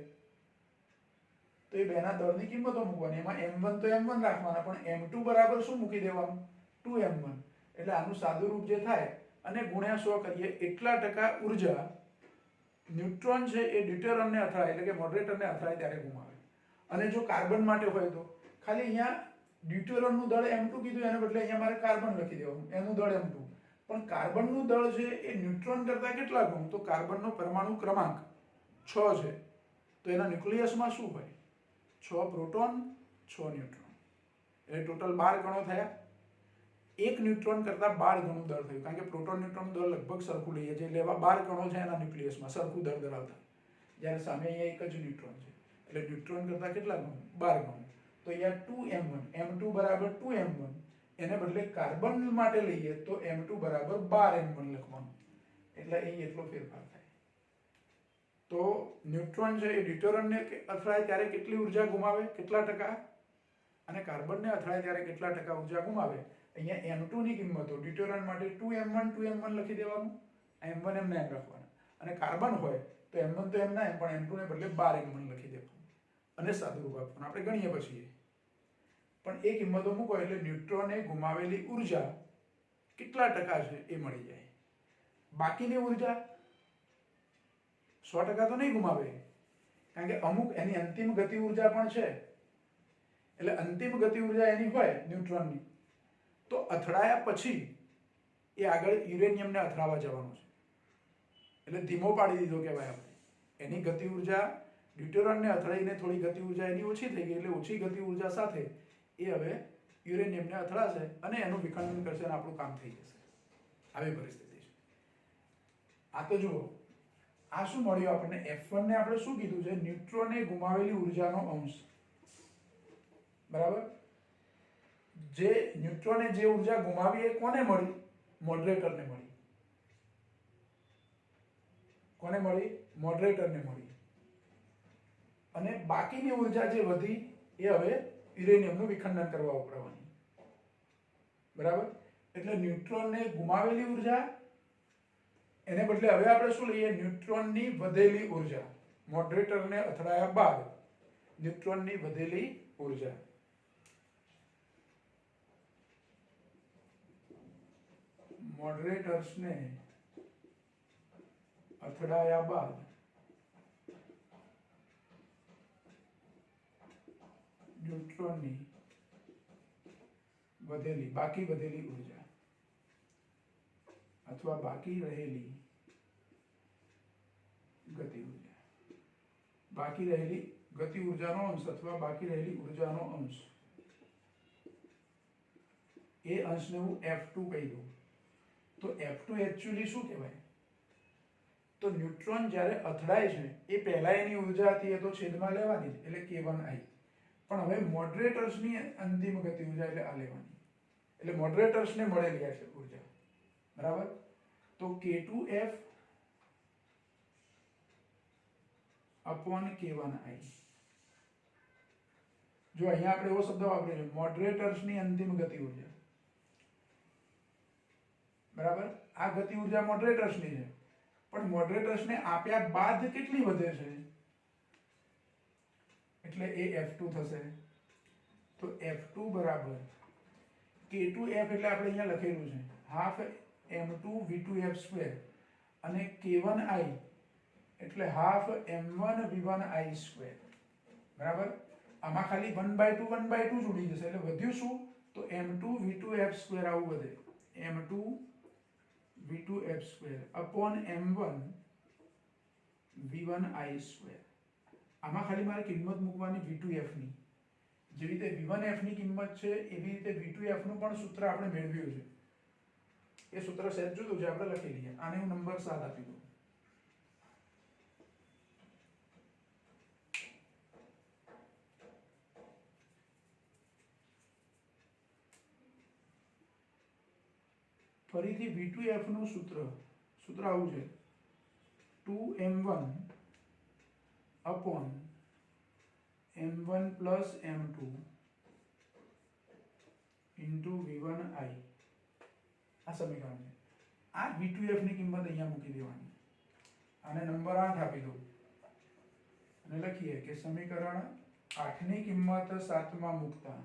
તો એ બેના દળની કિંમતો મૂકવાની. એમાં m1 તો m1 રાખવાના, પણ m2 બરાબર શું મૂકી દેવાનું 2m1. એટલે આનું સાદું રૂપ જે થાય અને ગુણ્યા 100 કરીએ એટલા ટકા ઉર્જા ન્યુટ્રોન છે એ ડ્યુટેરોનને અથડાય એટલે કે મોડરેટરને અથડાય ત્યારે ગુમાવે. અને જો કાર્બન માટે હોય તો ખાલી અહીંયા ડ્યુટેરોનનું દળ m2 કીધું એને બદલે અહીંયા મારે કાર્બન લખી દેવાનું, એનું દળ m2. પણ કાર્બનનું દળ છે એ ન્યુટ્રોન કરતા કેટલા ગણું, તો કાર્બનનો પરમાણુ ક્રમાંક 6 છે, તો એના ન્યુક્લિયસમાં શું હોય 6 પ્રોટોન 6 ન્યુટ્રોન, એટલે ટોટલ 12 કણો થયા. એક ન્યુટ્રોન કરતા 12 ગણું દળ થયું, કારણ કે પ્રોટોન ન્યુટ્રોન દળ લગભગ સરખું લઈએ છીએ, એટલે એવા 12 કણો છે એના ન્યુક્લિયસમાં સરખું દળ ધરાવતા, જ્યારે સામે અહીંયા એક જ ન્યુટ્રોન છે એટલે ન્યુટ્રોન કરતા કેટલા ગણું 12 ગણું. તો અહીંયા 2m1 m2 બરાબર 2m1, એને બદલે કાર્બન માટે લઈએ તો m2 બરાબર 12m1 લખવાનું, એટલે અહીં એટલો ફેરફાર થાય. તો ન્યુટ્રોન છે એ ડ્યુટેરોનને અથડાય ત્યારે કેટલી ઉર્જા ગુમાવે, કેટલા ટકા, અને કાર્બનને અથડાય ત્યારે કેટલા ટકા ઉર્જા ગુમાવે. અહીંયા m2 ની કિંમતો ડ્યુટેરોન માટે 2m1 લખી દેવાનું, m1 એમને એમ રાખવાના, અને કાર્બન હોય તો m1 તો એમના એમ, પણ m2 ને બદલે 12m1 લખી દેવાનું અને સાદુરૂપ આપવાનું. આપણે ગણીએ પછી પણ એ કિંમતો મૂકો એટલે ન્યુટ્રોને ગુમાવેલી ઉર્જા કેટલા ટકા છે એ મળી જાય. બાકીની ઉર્જા 100% તો નહીં ગુમાવે, કારણ કે અમુક એની અંતિમ ગતિ ઉર્જા પણ છે, એટલે અંતિમ ગતિ ઉર્જા એની હોય ન્યુટ્રોનની, તો અથડાયા પછી એ આગળ યુરેનિયમને અથડાવા જવાનું છે, એટલે ધીમો પાડી દીધો કહેવાય આપણે. એની ગતિ ઉર્જા ડ્યુટેરોનને અથડાઈને થોડી ગતિ ઉર્જા એની ઓછી થઈ ગઈ, એટલે ઓછી ગતિ ઉર્જા સાથે એ હવે યુરેનિયમને અથડાશે અને એનું વિખંડન કરશે અને આપણું કામ થઈ જશે. આવી પરિસ્થિતિ છે. આ તો જુઓ, આ શું મળ્યું આપણને, F1 ને આપણે શું કીધું છે, ન્યુટ્રોને ગુમાવેલી ઉર્જાનો અંશ, બરાબર. જે ન્યુટ્રોને જે ઉર્જા ગુમાવી એ કોને મળી, મોડરેટરને મળી. કોને મળી, મોડરેટરને મળી. અને બાકીની ઉર્જા જે વધી એ હવે યુરેનિયમનું વિખંડન કરવા વપરાવાની, બરાબર. એટલે ન્યુટ્રોનને ગુમાવેલી ઉર્જા, એને બદલે હવે આપણે શું લઈએ, ન્યુટ્રોનની વધેલી ઉર્જા. મોડરેટરને અથડાયા બાદ ન્યુટ્રોનની વધેલી ઉર્જા. મોડરેટર્સને અથડાયા બાદ ન્યુટ્રોનની વધેલી, બાકી વધેલી ઉર્જા અથવા બાકી રહેલી ગતિ ઉર્જા. બાકી રહેલી ગતિ ઉર્જાનો અંશ અથવા બાકી રહેલી ઉર્જાનો અંશ, એ અંશને હું F2 કહી દઉં. તો F2 એકચ્યુઅલી શું કહેવાય, તો ન્યુટ્રોન જ્યારે અથડાય છે એ પહેલા એની ઉર્જા હતી એ તો છેદમાં લેવાની જ, એટલે k1i. પણ હવે મોડરેટર્સની અંતિમ ગતિ ઉર્જા એટલે આ લેવાની, એટલે મોડરેટર્સને મળેલી આ છે ઉર્જા, બરાબર. તો k2f અપોન k1i. જો અહીંયા આપણે એવો શબ્દ વાપર્યો છે, મોડરેટર્સની અંતિમ ગતિ ઉર્જા, બરાબર. આ ગતિ ઉર્જા મોડરેટર્સની છે, પણ મોડરેટર્સને આપ્યા બાદ કેટલી વધે છે, એટલે એ F2 થશે. તો F2 બરાબર K2F, એટલે આપણે અહીંયા લખેલું છે હાફ m2 v2f સ્ક્વેર, અને K1i એટલે હાફ m1 v1i સ્ક્વેર, બરાબર. આમાં ખાલી 1/2 1/2 જ ઉડી જશે, એટલે વધ્યું શું, તો m2 v2f સ્ક્વેર આવું વધે, m2 v2f square upon m1 v1i². આમાં ખાલી મારે કિંમત મૂકવાની v2f ની. જેવી રીતે v1f ની કિંમત છે એવી રીતે v2f નું પણ સૂત્ર આપણે મેળવ્યું છે. એ સૂત્ર સહેજ જુદું છે, આપણે લખી લઈએ. આને હું નંબર 7 આપી દઉં. ફરીથી v2f નું સૂત્ર આવું છે 2m1 upon m1 plus m2 into v1i. આ સમીકરણ છે. આ v2f ની કિંમત અહીંયા મૂકી દેવાની. આને નંબર 8 આપી દો અને લખીએ કે સમીકરણ 8 ની કિંમત 7 માં મૂકતા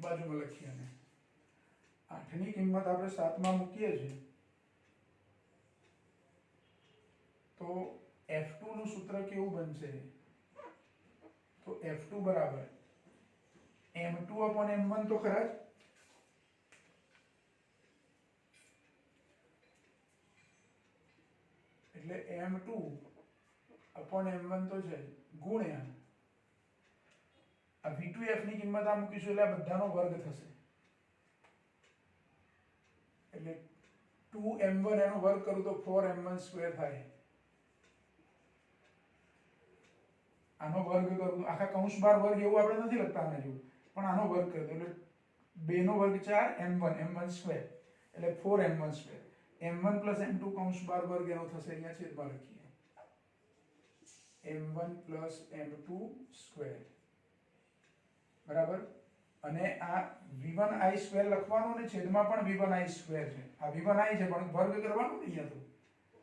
બાજુમાં લખીએ અને 8 ની કિંમત આપણે 7 માં મૂકીએ છીએ તો f2 નું સૂત્ર કેવું બનશે? તો f2 બરાબર m2 upon m1 તો ખરા જ, એટલે m2 upon m1 તો છે ગુણ્યા આ v2f ની કિંમત આ મૂકીશું એટલે આ બધાનો વર્ગ થશે, એટલે 2m1 એનો વર્ગ કરું તો 4m1² થાય. આનો વર્ગ કરું આખા કૌંસ બાર વર્ગ એવું આપણે નથી લખતા આના જેવું, પણ આનો વર્ગ કરી દો એટલે 2 નો વર્ગ 4 m1² એટલે 4m1². m1 + m2 કૌંસ બાર વર્ગ એનો થશે, અહીંયા છેદમાં લખીએ m1 + m2². બરાબર. અને આ v1i² લખવાનું ને છેદમાં પણ v1i² છે. આ v1i છે પણ વર્ગ કરવાનું ને અહીંયા તો.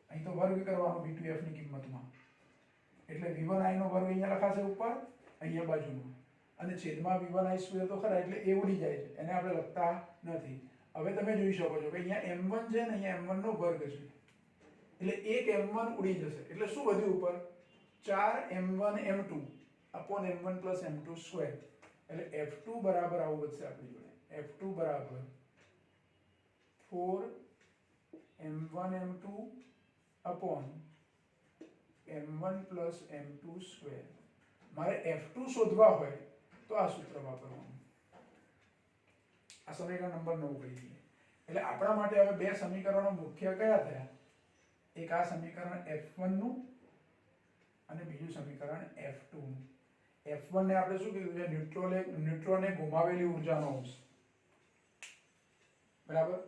અહીં તો વર્ગ કરવાનો v2f ની કિંમતમાં. એટલે v1i નો વર્ગ અહીંયા લખાશે ઉપર, અહીંયા બાજુમાં. અને છેદમાં v1i² તો ખરા એટલે એ ઉડી જાય છે. એને આપણે લખતા નથી. હવે તમે જોઈ શકો છો કે અહીંયા m1 છે ને અહીંયા m1 નો વર્ગ છે. એટલે એક m1 ઉડી જશે. એટલે શું વધ્યું ઉપર? 4m1 m2 upon m1 + m2². એટલે f2 બરાબર આવું વધશે આપણી જોડે. f2 બરાબર 4m1 m2 upon m1 + m2². મારે f2 શોધવા હોય તો આ સૂત્ર વાપરવાનું. આ સમીકરણ નંબર 9 કહી દઈએ. એટલે આપણા માટે હવે બે સમીકરણો મુખ્ય કયા થયા? એક આ સમીકરણ f1 નું અને બીજું સમીકરણ f2 નું. f1 ને આપણે શું કીધું છે? ન્યુટ્રોને ગુમાવેલી ઉર્જાનો અંશ. બરાબર.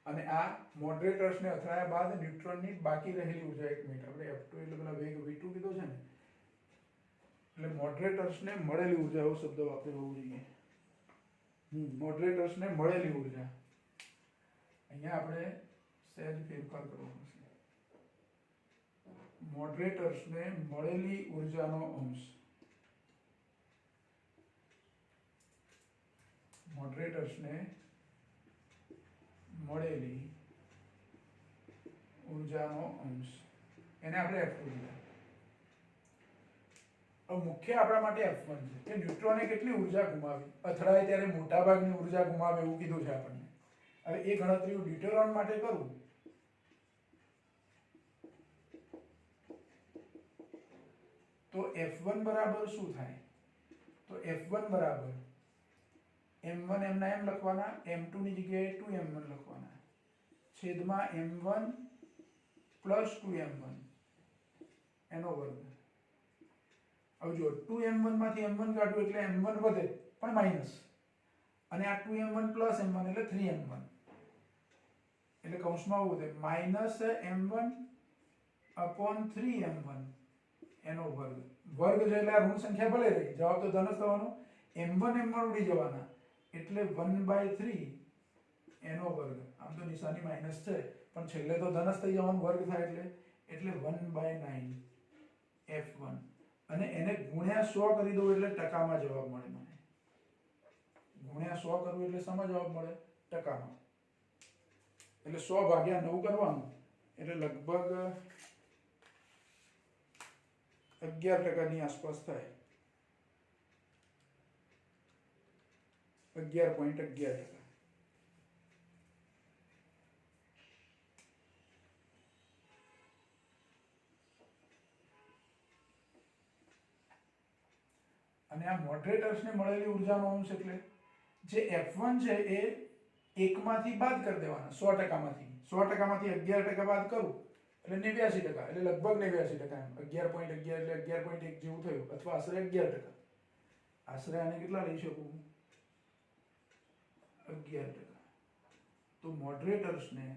અને આ મોડરેટર્સને અથડાયા બાદ ન્યુટ્રોનની બાકી રહેલી ઉર્જા 1 મીટર. આપણે f2 એટલે પેલા વેગ v2 કીધો છે ને, એટલે મોડરેટર્સને મળેલી ઉર્જા એવો શબ્દ વાપરેલો હોવો જોઈએ. મોડરેટર્સને મળેલી ઉર્જા. અહીંયા આપણે સહેજ ફેરફાર કરવો પડશે. મોડરેટર્સને મળેલી ઉર્જાનો અંશ. મોડરેટર્સને મળેલી ઉર્જાનો અંશ, એને આપણે f2 કીધા. હવે મુખ્ય આપણા માટે f1 છે કે ન્યુટ્રોને કેટલી ઉર્જા ગુમાવી, અથડાય ત્યારે મોટાભાગની ઉર્જા ગુમાવે એવું કીધું છે આપણને. હવે એ ગણતરી હું ડ્યુટેરોન માટે કરું તો f1 બરાબર શું થાય? તો f1 બરાબર m1 એમના એમ લખવાના, m2 ની જગ્યાએ 2m1 લખવાના, છેદમાં m1 + 2m1 એનો વર્ગ. હવે જો 2m1 માંથી m1 કાઢવું એટલે m1 વધે પણ માઈનસ, અને આ 2m1 + m1 એટલે 3m1, એટલે કૌંસમાં આવું વધે -m1 upon 3m1 એનો વર્ગ. વર્ગ છે એટલે આ ઋણ સંખ્યા ભલે રહી, જવાબ તો ધન જ થવાનો. m1 ઉડી જવાના એટલે 1/3 એનો વર્ગ. આમ તો નિશાની માઈનસ છે પણ છેલ્લે તો ધન જ થઈ જવાનું, વર્ગ થાય એટલે 1/9 f1. અને એને ગુણ્યા 100 કરી દો એટલે ટકામાં જવાબ મળે મને. ગુણ્યા 100 કરવું એટલે શેમાં જવાબ મળે? ટકામાં. એટલે 100/9 કરવાનું એટલે લગભગ 11% ની આસપાસ થાય. 11.11%. અને આ મોડરેટર્સને મળેલી ઉર્જાનો અંશ એટલે જે F1 છે એ 1 માંથી બાદ કરી દેવાના 100% માંથી 100% 11% બાદ કરું એટલે 89%, એટલે લગભગ 89%, એમ 11.11 એટલે 11.1 જેવું થયું, અથવા આશરે 11%. આશરે આને કેટલા લઈ શકું? 11%. તો મોડરેટર્સને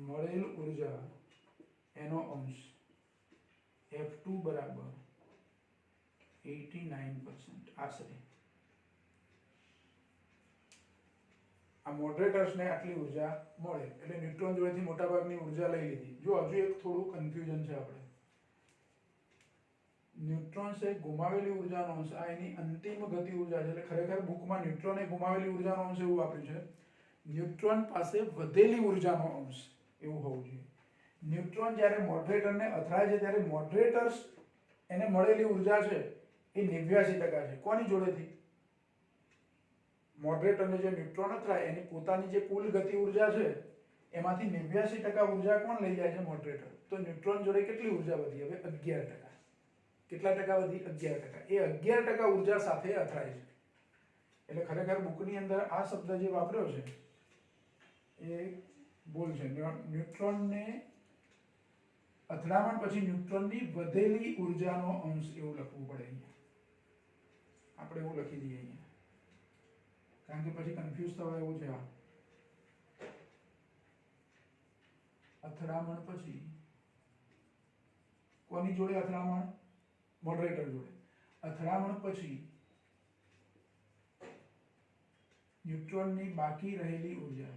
મળેલ ઉર્જા એનો અંશ F2 બરાબર 89% આશરે. આ મોડરેટર્સને આટલી ઉર્જા મળે એટલે ન્યુટ્રોન જોડેથી મોટાભાગની ઉર્જા લઈ લીધી. જો હજુ એક થોડું કન્ફ્યુઝન છે આપણે. ન્યુટ્રોન્સે ગુમાવેલી ઉર્જાનો અંશ, આ એની અંતિમ ગતિ ઉર્જા છે, એટલે ખરેખર બુકમાં ન્યુટ્રોને ગુમાવેલી ઉર્જાનો અંશ એવું આપ્યું છે, ન્યુટ્રોન પાસે વધેલી ઉર્જાનો અંશ એવું હોવું જોઈએ. ન્યુટ્રોન જ્યારે મોડરેટરને અથડાય છે ત્યારે મોડરેટર્સ એને મળેલી ઉર્જા છે એ 89% છે. કોની જોડેથી? મોડરેટરને જે ન્યુટ્રોન અથડાય એની પોતાની જે કુલ ગતિ ઉર્જા છે એમાંથી 89% ઉર્જા કોણ લઈ જાય છે? મોડરેટર. તો ન્યુટ્રોન જોડે કેટલી ઉર્જા વધી? હવે 11%. કેટલા ટકા વધી? 11%. એ 11% ઉર્જા સાથે અથડાય છે. એટલે ખરેખર બુકની અંદર આ શબ્દ જે વાપર્યો છે એ ભૂલ છે. ન્યુટ્રોનને અથડામણ પછી ન્યુટ્રોનની વધેલી ઉર્જાનો અંશ એવું લખવું પડે. અહીંયા આપણે એવું લખી દઈએ અહીંયા, કારણ કે પછી કન્ફ્યુઝ થવાય એવું છે. અથડામણ પછી કોની જોડે અથડામણ? મોડરેટર જોડે. અથડામણ પછી ન્યુટ્રોનની બાકી રહેલી ઉર્જા,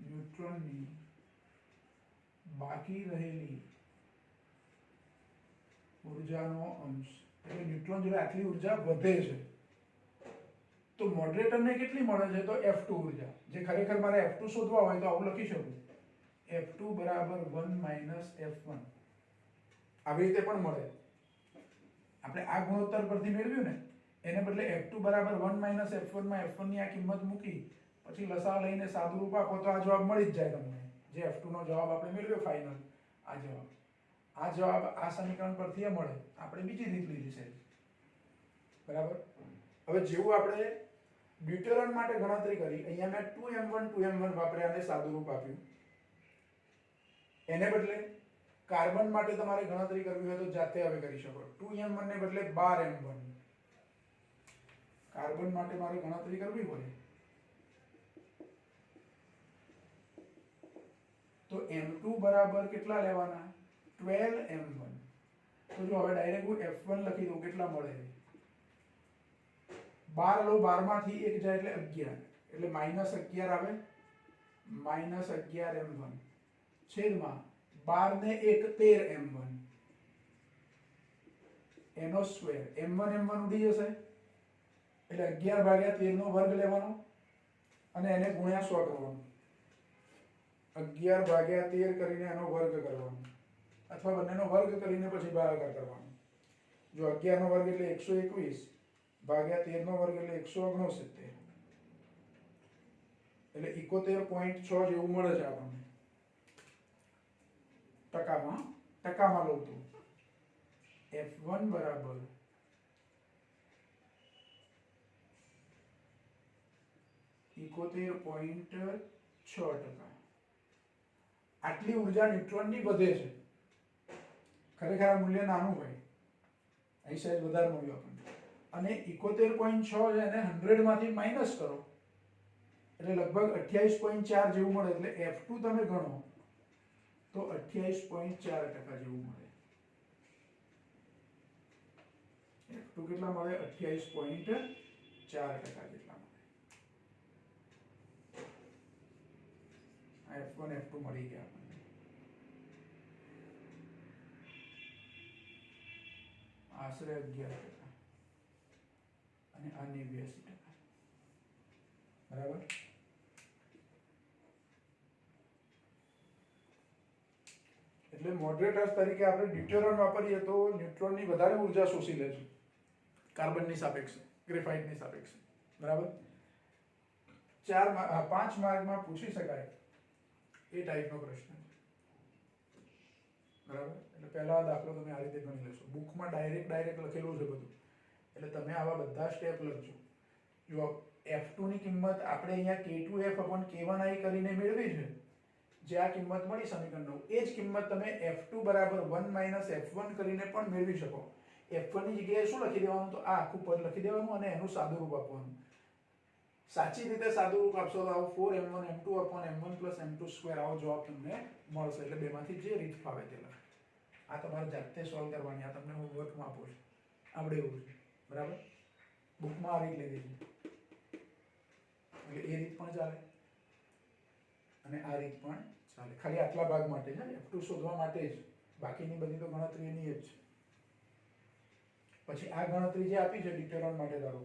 ન્યુટ્રોનની બાકી રહેલી ઉર્જાનો અંશ, એટલે ન્યુટ્રોન જોડે આટલી ઉર્જા વધે છે. તો મોડરેટરને કેટલી મળે છે? તો F2 ઉર્જા, જે ખરેખર મારે F2 શોધવા હોય તો આવું લખી શકું, F2 બરાબર 1 - F1. આવી રીતે પણ મળે. આપણે આ ગુણોત્તર પરથી મેળવ્યું ને એને બદલે F2 બરાબર 1 - F1 માં F1 ની આ કિંમત મૂકી પછી લસા લઈને સાદુરૂપ આપો તો આ જવાબ મળી જ જાય તમને. જે F2 નો જવાબ આપણે મેળવ્યો ફાઇનલ, આ જવાબ આ સમીકરણ પરથી મળે. આપણે બીજી રીત લીધી છે, બરાબર. હવે જેવું આપણે ડ્યુટેરોન માટે ગણતરી કરી, અહીંયા મેં 2m1 વાપર્યા અને સાદુરૂપ આપ્યું. એને બદલે કાર્બન માટે તમારે ગણતરી કરવી હોય તો જાતે હવે કરી શકો. 2m1 ને બદલે 12m1. કાર્બન માટે મારે ગણતરી કરવી હોય તો m2 બરાબર કેટલા લેવાના? 12m1. તો જો હવે ડાયરેક્ટ હું f1 લખી દઉં, કેટલા મળે? 12 લો, 12 માંથી 1 જાય એટલે 11, એટલે -11 આવે, -11m1 છેદમાં 12 ને 1 13m1 એનો સ્ક્વેર. m1 ઉડી જશે એટલે 11/13 નો વર્ગ લેવાનો અને એને ગુણ્યા 100 કરવાનો. 11/13 કરીને એનો વર્ગ કરવાનો, અથવા બંનેનો વર્ગ કરીને પછી ભાગાકાર કરવાનો. જો 11 નો વર્ગ એટલે 121 ભાગ્યા 13 નો વર્ગ એટલે 169, એટલે 71.6 જેવું મળે છે આપણને ટકામાં લઉં તો. F1 બરાબર 71.6%. આટલી ઉર્જા ન્યુટ્રોનની વધે છે. ખરેખર આ મૂલ્ય નાનું હોય, અહીં સાઈઝ વધારે મળ્યું આપણને. અને 71.6 છે એને 100 માંથી માઇનસ કરો એટલે લગભગ 28.4 જેવું મળે. એટલે F2 તમે ગણો તો 28.4% જેવું મળે. F2 કેટલા મળે? 28.4% જેટલા મળે. આ F1 F2 મળી ગયા આપણને. આશરે 11% અને આ 89%. બરાબર. એટલે એટલે મોડરેટર્સ તરીકે આપણે deuteron વાપરીએ તો ન્યુટ્રોનની વધારે ઉર્જા શોષી લે છે કાર્બનની સાપેક્ષે, ગ્રેફાઇટની સાપેક્ષે, બરાબર. 5 માર્કમાં પૂછી શકાય એ ટાઈપનો પ્રશ્ન છે, બરાબર. એટલે પહેલા દાખલો તમે આ રીતે ગણી લેશો. બુકમાં ડાયરેક્ટ લખેલું છે બધું, એટલે તમે આવા બધા સ્ટેપ લખજો. જો F2 ની કિંમત આપણે અહીંયા K2F/K1I કરીને મેળવી છે, જે આ કિંમત મળી સમીકરણનો, એ જ કિંમત તમે F2 બરાબર 1 - F1 કરીને પણ મેળવી શકો. F1 ની જગ્યાએ શું લખી દેવાનું? તો આ આખું પદ લખી દેવાનું અને એનું સાદું રૂપ આપવાનું. સાચી રીતે સાદું રૂપ આપશો તો આવો 4m1m2/m1 + m2² આવો જવાબ તમને મળશે. એટલે બેમાંથી જે રીત ફાવે તે લખો. આ તમારે જાતે સોલ્વ કરવાની, આ તમને હોમવર્કમાં આપો છું, આપણે એવું છે, બરાબર. બુકમાં આ રીત લીધી છે, એટલે એ રીત પણ ચાલે અને આ રીત પણ ચાલે. ખાલી આટલા ભાગ માટે છે, F2 શોધવા માટે જ, બાકીની બધી તો ગણતરી એની જ છે. પછી આ ગણતરી જે આપી છે deuteron માટે, ધારો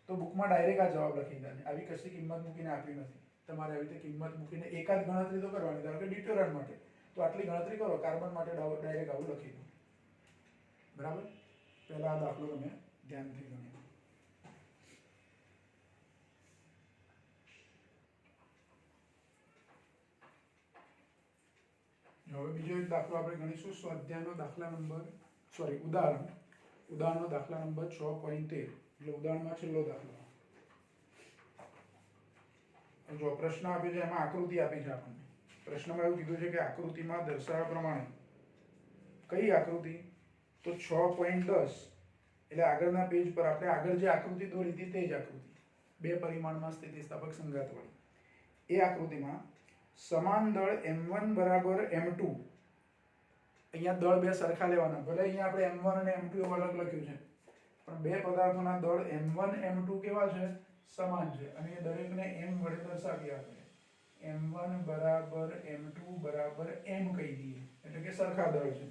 તો બુકમાં ડાયરેક્ટ આ જવાબ લખી દીધા છે, આવી કશી કિંમત મૂકીને આપી નથી. તમારે આવી રીતે કિંમત મૂકીને એકાદ ગણતરી તો કરવાની. ધારો કે deuteron માટે તો આટલી ગણતરી કરો, કાર્બન માટે ડાયરેક્ટ આવું લખી દો, બરાબર. પહેલા આ દાખલો તમે ધ્યાનથી ગણો. હવે બીજો એક દાખલો આપણે ગણીશું, સ્વાધ્યાયનો દાખલા નંબર ઉદાહરણનો દાખલા નંબર 6.13. એટલે ઉદાહરણમાં છેલ્લો દાખલો. જો પ્રશ્ન આપ્યો છે, એમાં આકૃતિ આપી છે આપણને. પ્રશ્નમાં એવું કીધું છે કે આકૃતિમાં દર્શાવ્યા પ્રમાણે, કઈ આકૃતિ? તો 6.10. એટલે આગળના પેજ પર આપણે આગળ જે આકૃતિ દોરી હતી તે જ આકૃતિ, 2 પરિમાણમાં સ્થિતિસ્થાપક સંઘાતવાળી. એ આકૃતિમાં સમાન દળ m1 બરાબર m2. અહીંયા દળ બે સરખા લેવાના. ભલે અહીંયા આપણે m1 અને m2 અલગ લખ્યું છે, પણ બે પદાર્થોના દળ m1 m2 કેવા છે? સમાન છે. અને એ દરેકને m વડે દર્શાવી આપણે. m1 બરાબર m2 બરાબર m કહી દઈએ, એટલે કે સરખા દળ છે.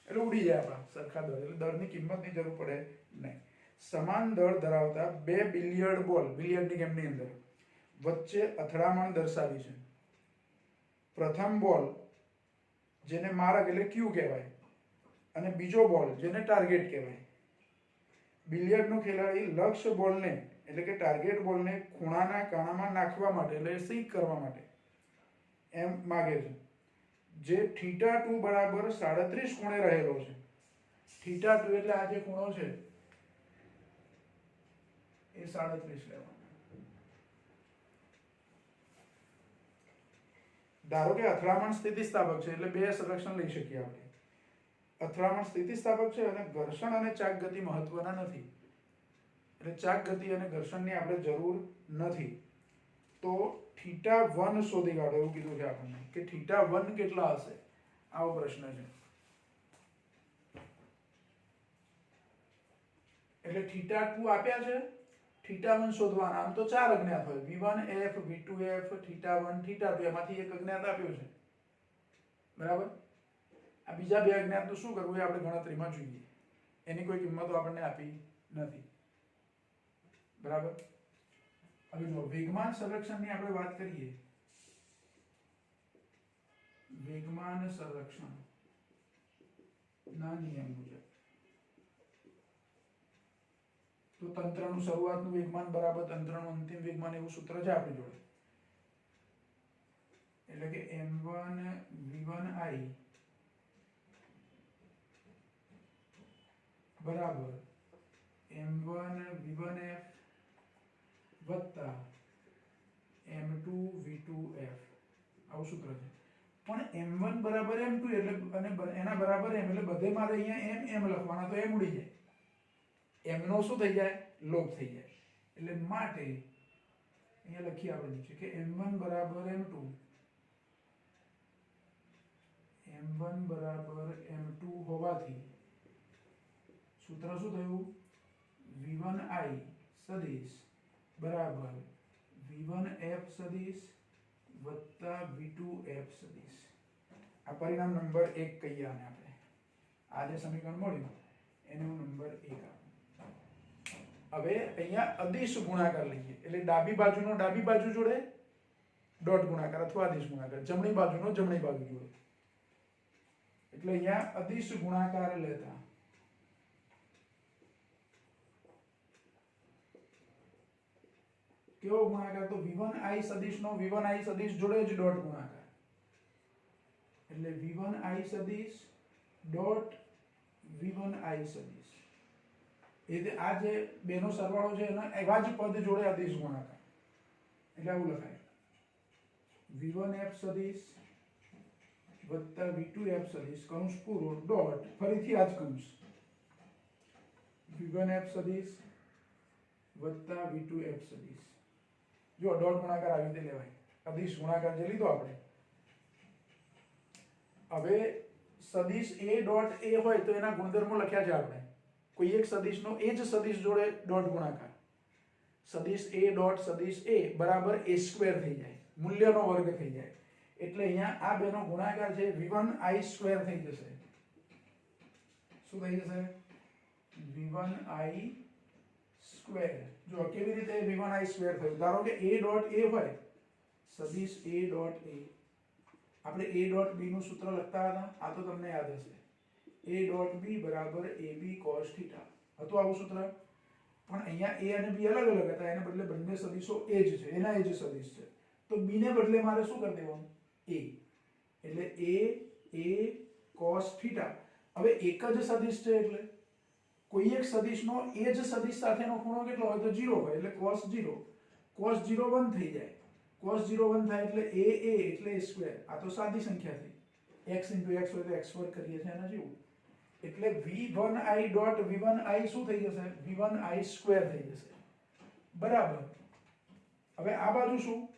એટલે ઉડી જાય આપણા સરખા દળ, એટલે દળની કિંમતની જરૂર પડે નહીં. સમાન દળ ધરાવતા 2 બિલિયર્ડ બોલ, બિલિયર્ડની ગેમની અંદર, વચ્ચે અથડામણ દર્શાવી છે. પ્રથમ બોલ, જેને મારક એટલે Q કહેવાય, અને બીજો બોલ, જેને ટાર્ગેટ કહેવાય. બિલિયર્ડનો ખેલાડી લક્ષ્ય બોલને એટલે કે ટાર્ગેટ બોલને ખૂણાના કાણામાં નાખવા માટે, એટલે સિંક કરવા માટે એમ માગે છે, જે θ2 બરાબર 37 ખૂણે રહેલો છે. θ2 એટલે આ જે ખૂણો છે એ 37 લેવાનો. ધારો કે અથડામણ સ્થિતિસ્થાપક છે, એટલે બે સંરક્ષણ લઈ શકીએ આપણે. અથડામણ સ્થિતિસ્થાપક છે અને ઘર્ષણ અને ચાક ગતિ મહત્વના નથી, એટલે ચાક ગતિ અને ઘર્ષણની આપણે જરૂર નથી. તો θ1 શોધી કાઢો, એવું કીધું છે આપણને કે θ1 કેટલા હશે, આવો પ્રશ્ન છે. એટલે θ2 આપ્યા છે, θ1 શોધવાના. આમ તો 4 અજ્ઞાત હોય, v1f, v2f, θ1, θ2, એમાંથી એક અજ્ઞાત આપ્યો છે, બરાબર. આ બીજા બે અજ્ઞાતનું શું કરવું એ આપણે ગણતરીમાં જોઈએ. એની કોઈ કિંમતો આપણને આપી નથી, બરાબર. હવે જો વેગમાન સંરક્ષણની આપણે વાત કરીએ, વેગમાન સંરક્ષણ ના નિયમ મુજબ તો તંત્રનું શરૂઆતનું વેગમાન બરાબર તંત્રનું અંતિમ વેગમાન, એવું સૂત્ર છે આપણી જોડે. એટલે કે m1 v1i બરાબર m1 v1f વત્તા m2 v2f, આવું સૂત્ર છે. પણ m1 બરાબર m2 એટલે અને એના બરાબર m, એટલે બધે મારે અહીંયા m લખવાના, તો m ઉડી જાય. m નો શું થઈ જાય? લોપ થઈ જાય. એટલે માટે અહીંયા લખીએ આપણે નીચે કે m1 બરાબર m2, m1 બરાબર m2 હોવાથી સૂત્ર શું થયું? v1i સદિશ બરાબર v1f સદિશ વત્તા v2f સદિશ. આ પરિણામ નંબર 1 કહીએ આને આપણે. આ જે સમીકરણ મળ્યું એને હું નંબર 1 આપું. હવે અહીંયા અદિશ ગુણાકાર લઈએ, એટલે ડાબી બાજુનો ડાબી બાજુ જોડે ડોટ ગુણાકાર અથવા અદિશ ગુણાકાર, જમણી બાજુનો જમણી બાજુ જોડે. એટલે અહીંયા અદિશ ગુણાકાર લેતા કેવો ગુણાકાર? તો v1i સદિશનો v1i સદિશ જોડે જ ડોટ ગુણાકાર, એટલે v1i સદિશ ડોટ v1i સદિશ, એટલે આ જે બેનો સરવાળો છે એના એવા જ પદ જોડે અદિશ ગુણાકાર, એટલે આવું લખાય v1f સદિશ વત્તા v2f સદિશ કૌંસ પૂરો ડોટ ફરીથી આ જ કૌંસ v1f સદિશ વત્તા v2f સદિશ. જો ડોટ ગુણાકાર આવી રીતે લેવાય, અદિશ ગુણાકાર જે લીધો આપણે. હવે સદિશ a ડોટ a હોય તો એના ગુણધર્મો લખ્યા છે આપણે. કોઈ એક સદિશનો એ જ સદિશ જોડે ડોટ ગુણાકાર, સદિશ a ડોટ સદિશ a બરાબર a સ્ક્વેર થઈ જાય, મૂલ્યનો વર્ગ થઈ જાય. એટલે અહીંયા આ બેનો ગુણાકાર છે v1i સ્ક્વેર થઈ જશે. શું થઈ જશે? v1i square. જો કેવી રીતે v1i સ્ક્વેર થયું? ધારો કે a ડોટ a હોય, સદિશ a ડોટ a, આપણે a ડોટ b નું સૂત્ર લખતા હતા, આ તો તમને યાદ હશે, a ડોટ b બરાબર ab cos થીટા હતું આવું સૂત્ર. પણ અહીંયા a અને b અલગ અલગ હતા, એને બદલે બંને સદિશો એ જ છે, એના એ જ સદિશ છે, તો b ને બદલે મારે શું કરી દેવાનું? a, એટલે a cos થીટા. હવે એક જ સદિશ છે એટલે કોઈ એક સદિશનો એ જ સદિશ સાથેનો ખૂણો કેટલો હોય? તો 0 હોય, એટલે cos 0. cos 0 1 થઈ જાય, cos 0 1 થાય એટલે a એટલે a સ્ક્વેર. આ તો સાદી સંખ્યા થઈ, x * x હોય તો x વર્ગ કરીએ છીએ એના જેવું. એટલે v1i ડોટ v1i શું થઈ જશે? v1i સ્ક્વેર થઈ જશે, બરાબર. હવે આ બાજુ શું?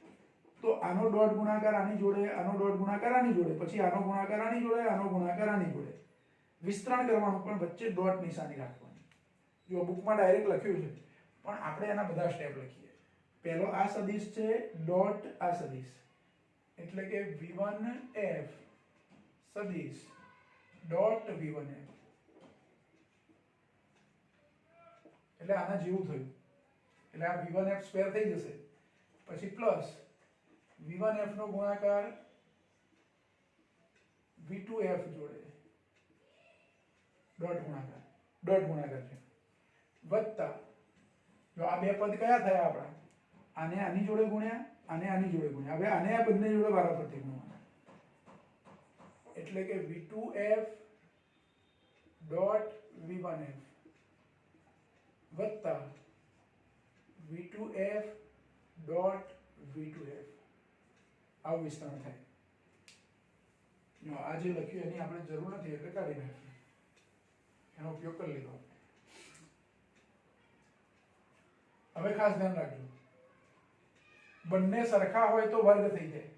તો આનો ડોટ ગુણાકાર આની જોડે, આનો ડોટ ગુણાકાર આની જોડે, પછી આનો ગુણાકાર આની જોડે, આનો ગુણાકાર આની જોડે. વિસ્તરણ કરવાનું, પણ વચ્ચે ડોટ નિશાની રાખવાની. જો બુકમાં ડાયરેક્ટ લખ્યું છે, પણ આપણે એના બધા સ્ટેપ લખીએ. પહેલો આ સદિશ છે ડોટ આ સદિશ, એટલે કે v1f સદિશ ડોટ v1f, એટલે આના જેવું થયું. એટલે આ v1f સ્ક્વેર થઈ જશે, પછી પ્લસ v1f નો ગુણાકાર v2f જોડે ડોટ ગુણાકાર છે, વત્તા જો આ બે પદ કયા થયા આપણા? આને આની જોડે ગુણ્યા, આને આની જોડે ગુણ્યા. હવે આને આ બંને જોડે વારાફરતી ગુણવાના, એટલે કે v2f ડોટ v1f વત્તા v2f ડોટ v2f. આવું વિસ્તરણ થાય. જો આ જે લખ્યું એની આપણે જરૂર નથી એટલે કાઢી નાખીએ, એનો ઉપયોગ કરી લીધો. હવે ખાસ ધ્યાન રાખજો, બંને સરખા હોય તો વર્ગ થઈ જાય,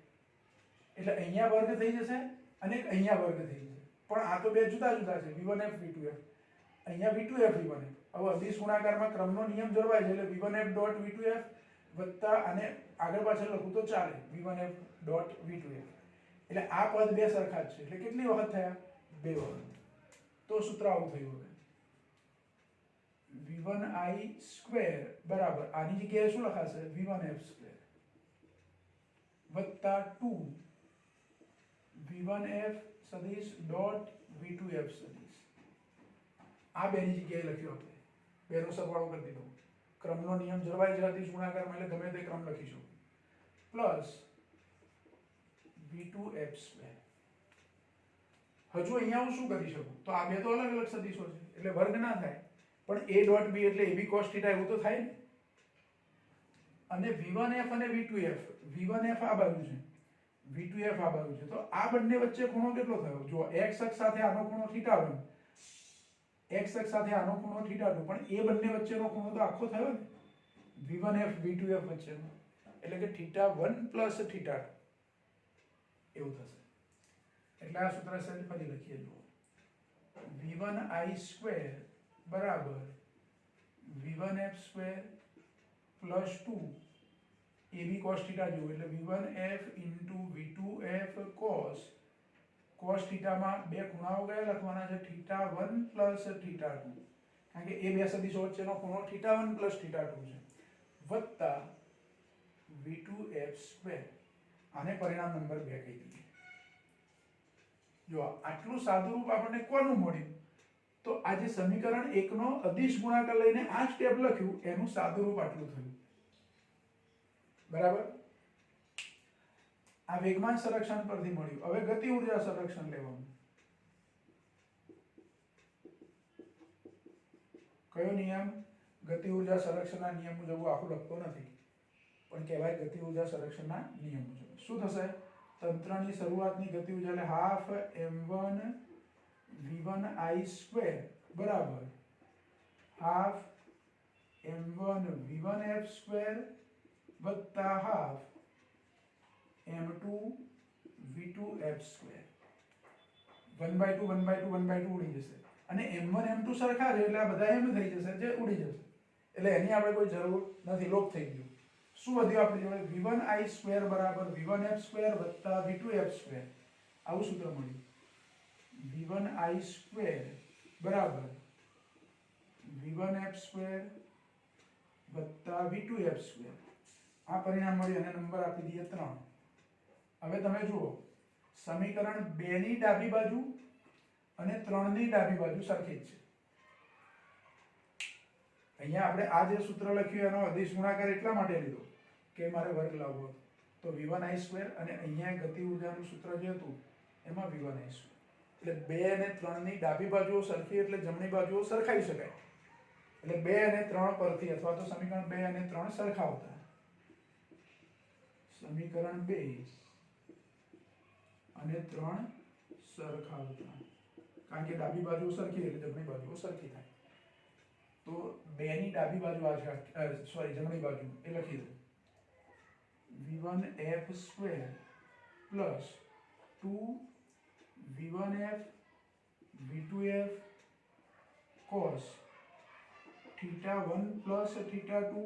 એટલે અહીંયા વર્ગ થઈ જશે અને અહીંયા વર્ગ થઈ જશે. પણ આ તો બે જુદા જુદા છે, v1f v2f, અહીંયા v2f v1f. હવે અદિશ ગુણાકારમાં ક્રમનો નિયમ જળવાય છે, એટલે v1f ડોટ v2f વત્તા અને આગળ પાછળ લખું તો ચાલે v1f ડોટ v2f. એટલે આ પદ બે સરખા જ છે, એટલે કેટલી વખત થયા? બે વખત. તો સૂત્ર આવું થયું. હવે v1i સ્ક્વેર બરાબર આની જગ્યાએ શું લખાશે? v1f સ્ક્વેર વત્તા 2 v1f સદિશ ડોટ v2f સદિશ. આ બેની જગ્યાએ લખ્યું આપણે, બેનો સરવાળો કરી દીધો. ક્રમનો નિયમ જળવાય છે અદિશ ગુણાકારમાં, એટલે ગમે તે ક્રમ લખીશું. Plus v2f square. હજુ અહીંયા હું શું કરી શકું? તો આ બે તો અલગ અલગ સદિશો છે, એટલે વર્ગ ના થાય, પણ a ડોટ b એટલે ab cos θ એવું તો થાય ને. અને v1f અને v2f, v1f આ બાજુ છે, v2f આ બાજુ છે, તો આ બંને વચ્ચે ખૂણો કેટલો થયો? જો x અક્ષ સાથે આનો ખૂણો θ1, x અક્ષ સાથે આનો ખૂણો θ2, પણ એ બંને વચ્ચેનો ખૂણો તો આખો થયો ને v1f v2f વચ્ચેનો, એટલે કે θ1 પ્લસ θ2 એવું થશે. એટલે આ સૂત્ર સહેજ ફરી લખીએ. જુઓ, v1i સ્ક્વેર બરાબર v1f square plus 2 ab cos θ જેવું, એટલે v1f ઇન્ટુ v2f cos θ માં બે ખૂણાઓ કયા લખવાના છે? θ1 પ્લસ θ2, કારણ કે એ બે સદિશો વચ્ચેનો ખૂણો θ1 પ્લસ θ2 છે, વત્તા v2f સ્ક્વેર. આને પરિણામ નંબર 2 કહી દઈએ. જો આટલું સાદું રૂપ આપણને કોનું મળ્યું? તો આ જે સમીકરણ 1 નો અદિશ ગુણાકાર લઈને આ સ્ટેપ લખ્યું એનું સાદું રૂપ આટલું થયું. બરાબર? આ વેગમાન સંરક્ષણ પરથી મળ્યું. હવે ગતિ ઊર્જા સંરક્ષણ લેવાનું. કયો નિયમ? ગતિ ઊર્જા સંરક્ષણના નિયમ મુજબ હું આખું લખતો નથી પણ કહેવાય ગતિ ઊર્જા સંરક્ષણના નિયમ મુજબ. શું થશે? તંત્રની શરૂઆતની ગતિ ઊર્જા એટલે હાફ m1 v1i² બરાબર હાફ m1 v1f² વત્તા હાફ m2 v2f². 1/2 1/2 1/2 ઉડી જશે અને m1 m2 સરખા છે એટલે આ બધા એમ થઈ જશે જે ઉડી જશે એટલે એની આપણે કોઈ જરૂર નથી, લોપ થઈ ગયું. શું વધ્યું આપણી જોડે? v1i² બરાબર v1f² વત્તા v2f². આવું સૂત્ર મળ્યું. v1i² બરાબર v1f² વત્તા v2f². આ પરિણામ મળ્યું અને નંબર આપી દઈએ 3. હવે તમે જુઓ સમીકરણ 2 ની ડાબી બાજુ અને 3 ની ડાબી બાજુ સરખી જ છે. અહીંયા આપણે આ જે સૂત્ર લખ્યું એનો અદિશ ગુણાકાર એટલા માટે લીધો કે મારે વર્ગ લાવવો હતો. તો v1i² અને અહીંયા ગતિ ઊર્જાનું સૂત્ર જે હતું એમાં v1i². એટલે 2 અને 3 ની ડાબી બાજુઓ સરખી એટલે જમણી બાજુઓ સરખાઈ શકાય. એટલે 2 અને 3 પરથી અથવા તો સમીકરણ 2 અને 3 સરખાવતા સમીકરણ 2 અને 3 સરખાવતા, કારણ કે ડાબી બાજુ સરખી એટલે જમણી બાજુ સરખી થાય. તો 2 ની ડાબી બાજુ આ સોરી જમણી બાજુ એ લખી દો v1f² plus 2 v1f v2f cos θ1 plus θ2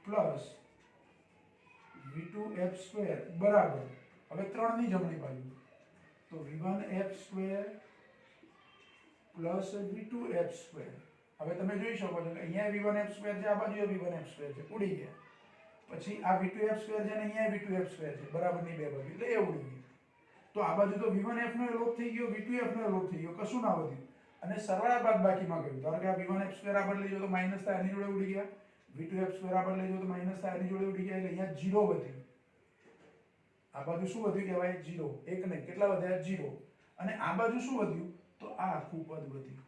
plus v2f² બરાબર હવે 3 ની જમણી બાજુ તો v1f² પ્લસ v2f². હવે તમે જોઈ શકો છો કે અહીંયા v1f² છે, આ બાજુ v1f² છે, ઉડી ગયા. પછી આ v2f² છે અને અહીંયા v2f² છે, બરાબરની બે બાજુ એટલે એ ઉડી ગયું. તો આ બાજુ તો v1f નો લોપ થઈ ગયો, v2f નો લોપ થઈ ગયો, કશું ના વધ્યું અને સરવાળા બાદબાકીમાં ગયું. ધારો કે આ v1f² આગળ લઈ જાઓ તો માઈનસ થાય, એની જોડે ઉડી ગયા. v2f² આગળ લઈ જાઓ તો માઈનસ થાય, એની જોડે ઉડી ગયા. એટલે અહીંયા 0 વધ્યું. આ બાજુ શું વધ્યું કહેવાય? 0. એક નહીં, કેટલા વધ્યા? 0. અને આ બાજુ શું વધ્યું? તો આ આખું પદ વધ્યું.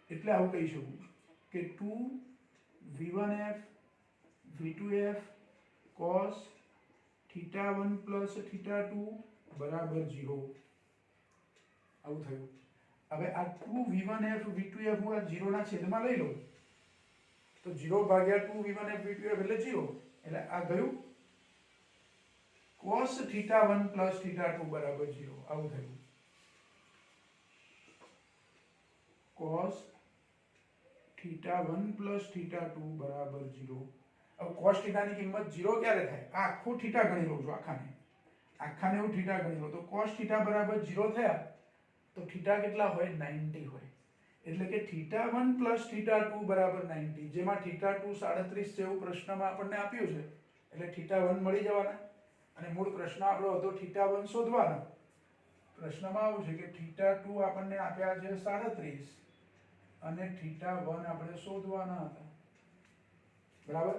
એટલે આવું કહી શકું કે 2 v1f v2f cos θ1 પ્લસ θ2 બરાબર 0. આવું થયું. હવે આ 2 v1f v2f હું આ 0 ના છેદમાં લઈ લઉં તો 0 ભાગ્યા 2 v1f v2f એટલે 0. એટલે આ ગયું cos θ1 પ્લસ θ2 બરાબર 0. આવું થયું. cos θ1 પ્લસ θ2 બરાબર 0. હવે cos θ ની કિંમત 0 ક્યારે થાય? આ આખું θ ગણી લઉં છું, આખાને હું θ ગણી લઉં તો cos θ બરાબર 0 થયા તો θ કેટલા હોય? 90 હોય. એટલે કે θ1 પ્લસ θ2 બરાબર 90, જેમાં θ2 37 છે એવું પ્રશ્નમાં આપણને આપ્યું છે એટલે θ1 મળી જવાના. અને મૂળ પ્રશ્ન આપણો હતો θ1 શોધવાનો. પ્રશ્નમાં આવું છે કે θ2 આપણને આપ્યા છે 37 અને θ1 આપણે શોધવાના હતા. બરાબર?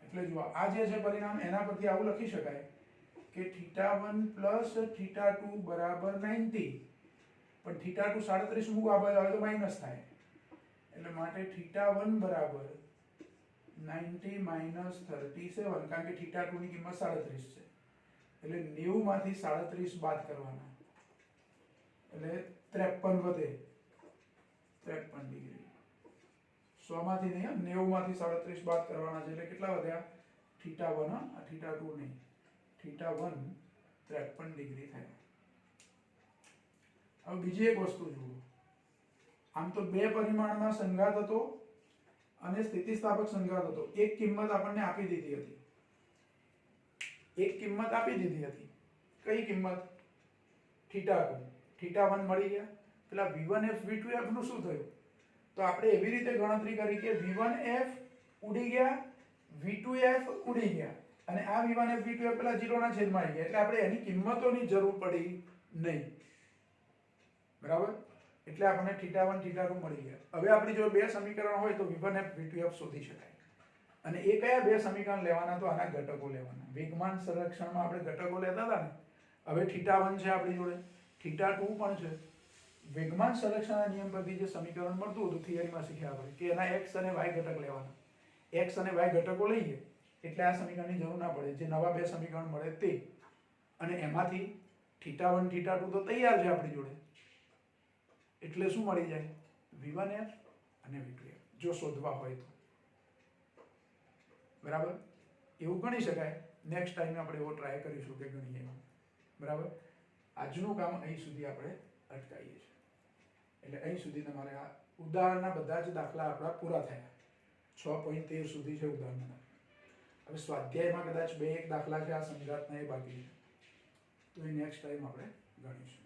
એટલે જો આ જે છે પરિણામ એના પરથી આવું લખી શકાય કે θ1 પ્લસ θ2 બરાબર 90. પણ θ2 37 મૂક આ બાજુ આવે તો માઈનસ થાય. એટલે માટે θ1 બરાબર 90 માઈનસ 37, કારણ કે θ2 ની કિંમત 37 છે. એટલે 90 માંથી 37 બાદ કરવાના એટલે 53 વધે. 53 ડિગ્રી. 100 માંથી નહીં, 90 માંથી 37 બાદ કરવાના છે એટલે કેટલા વધ્યા? θ1, આ θ2 નહીં, θ1 53 ડિગ્રી થાય. હવે બીજી એક વસ્તુ જુઓ. આમ તો બે પરિમાણમાં સંઘાત હતો અને સ્થિતિસ્થાપક સંઘાત હતો. એક કિંમત આપણને આપી દીધી હતી. કઈ કિંમત? θ2. θ1 મળી ગયા. પેલા v1f v2f નું શું થયું? તો આપણે એવી રીતે ગણતરી કરી કે v1f ઉડી ગયા, v2f ઉડી ગયા અને આ v1f v2f પેલા 0 ના છેદમાં આવી ગયા. એટલે આપણે એની કિંમતોની જરૂર પડી નહીં, બરાબર. એટલે આપણને θ1 θ2 મળી ગયા. હવે આપણી જો બે સમીકરણ હોય તો v1f v2f શોધી શકાય. અને એ કયા બે સમીકરણ લેવાના? તો આના ઘટકો લેવાના. વેગમાન સંરક્ષણમાં આપણે ઘટકો લેતા હતા ને, હવે θ1 છે આપણી જોડે, θ2 પણ છે. વેગમાન સંરક્ષણના નિયમ પરથી જે સમીકરણ મળતું હતું થિયરીમાં શીખ્યા આપણે કે એના x અને y ઘટક લેવાના. x અને y ઘટકો લઈએ એટલે આ સમીકરણની જરૂર ના પડે. જે નવા બે સમીકરણ મળે તે, અને એમાંથી θ1 θ2 તો તૈયાર છે આપણી જોડે, એટલે શું મળી જાય? v1f અને v2f, જો શોધવા હોય તો. બરાબર, એવું ગણી શકાય. નેક્સ્ટ ટાઈમે આપણે એવો ટ્રાય કરીશું કે ગણીએ. બરાબર, આજનું કામ અહીં સુધી આપણે અટકાવીએ છીએ. એટલે અહીં સુધી તમારે આ ઉદાહરણના બધા જ દાખલા આપણા પૂરા થયા. 6.13 સુધી છે ઉદાહરણના. હવે સ્વાધ્યાયમાં કદાચ 2-1 દાખલા છે આ સંઘાતના, એ બાકી છે. તો એ નેક્સ્ટ ટાઈમ આપણે ગણીશું.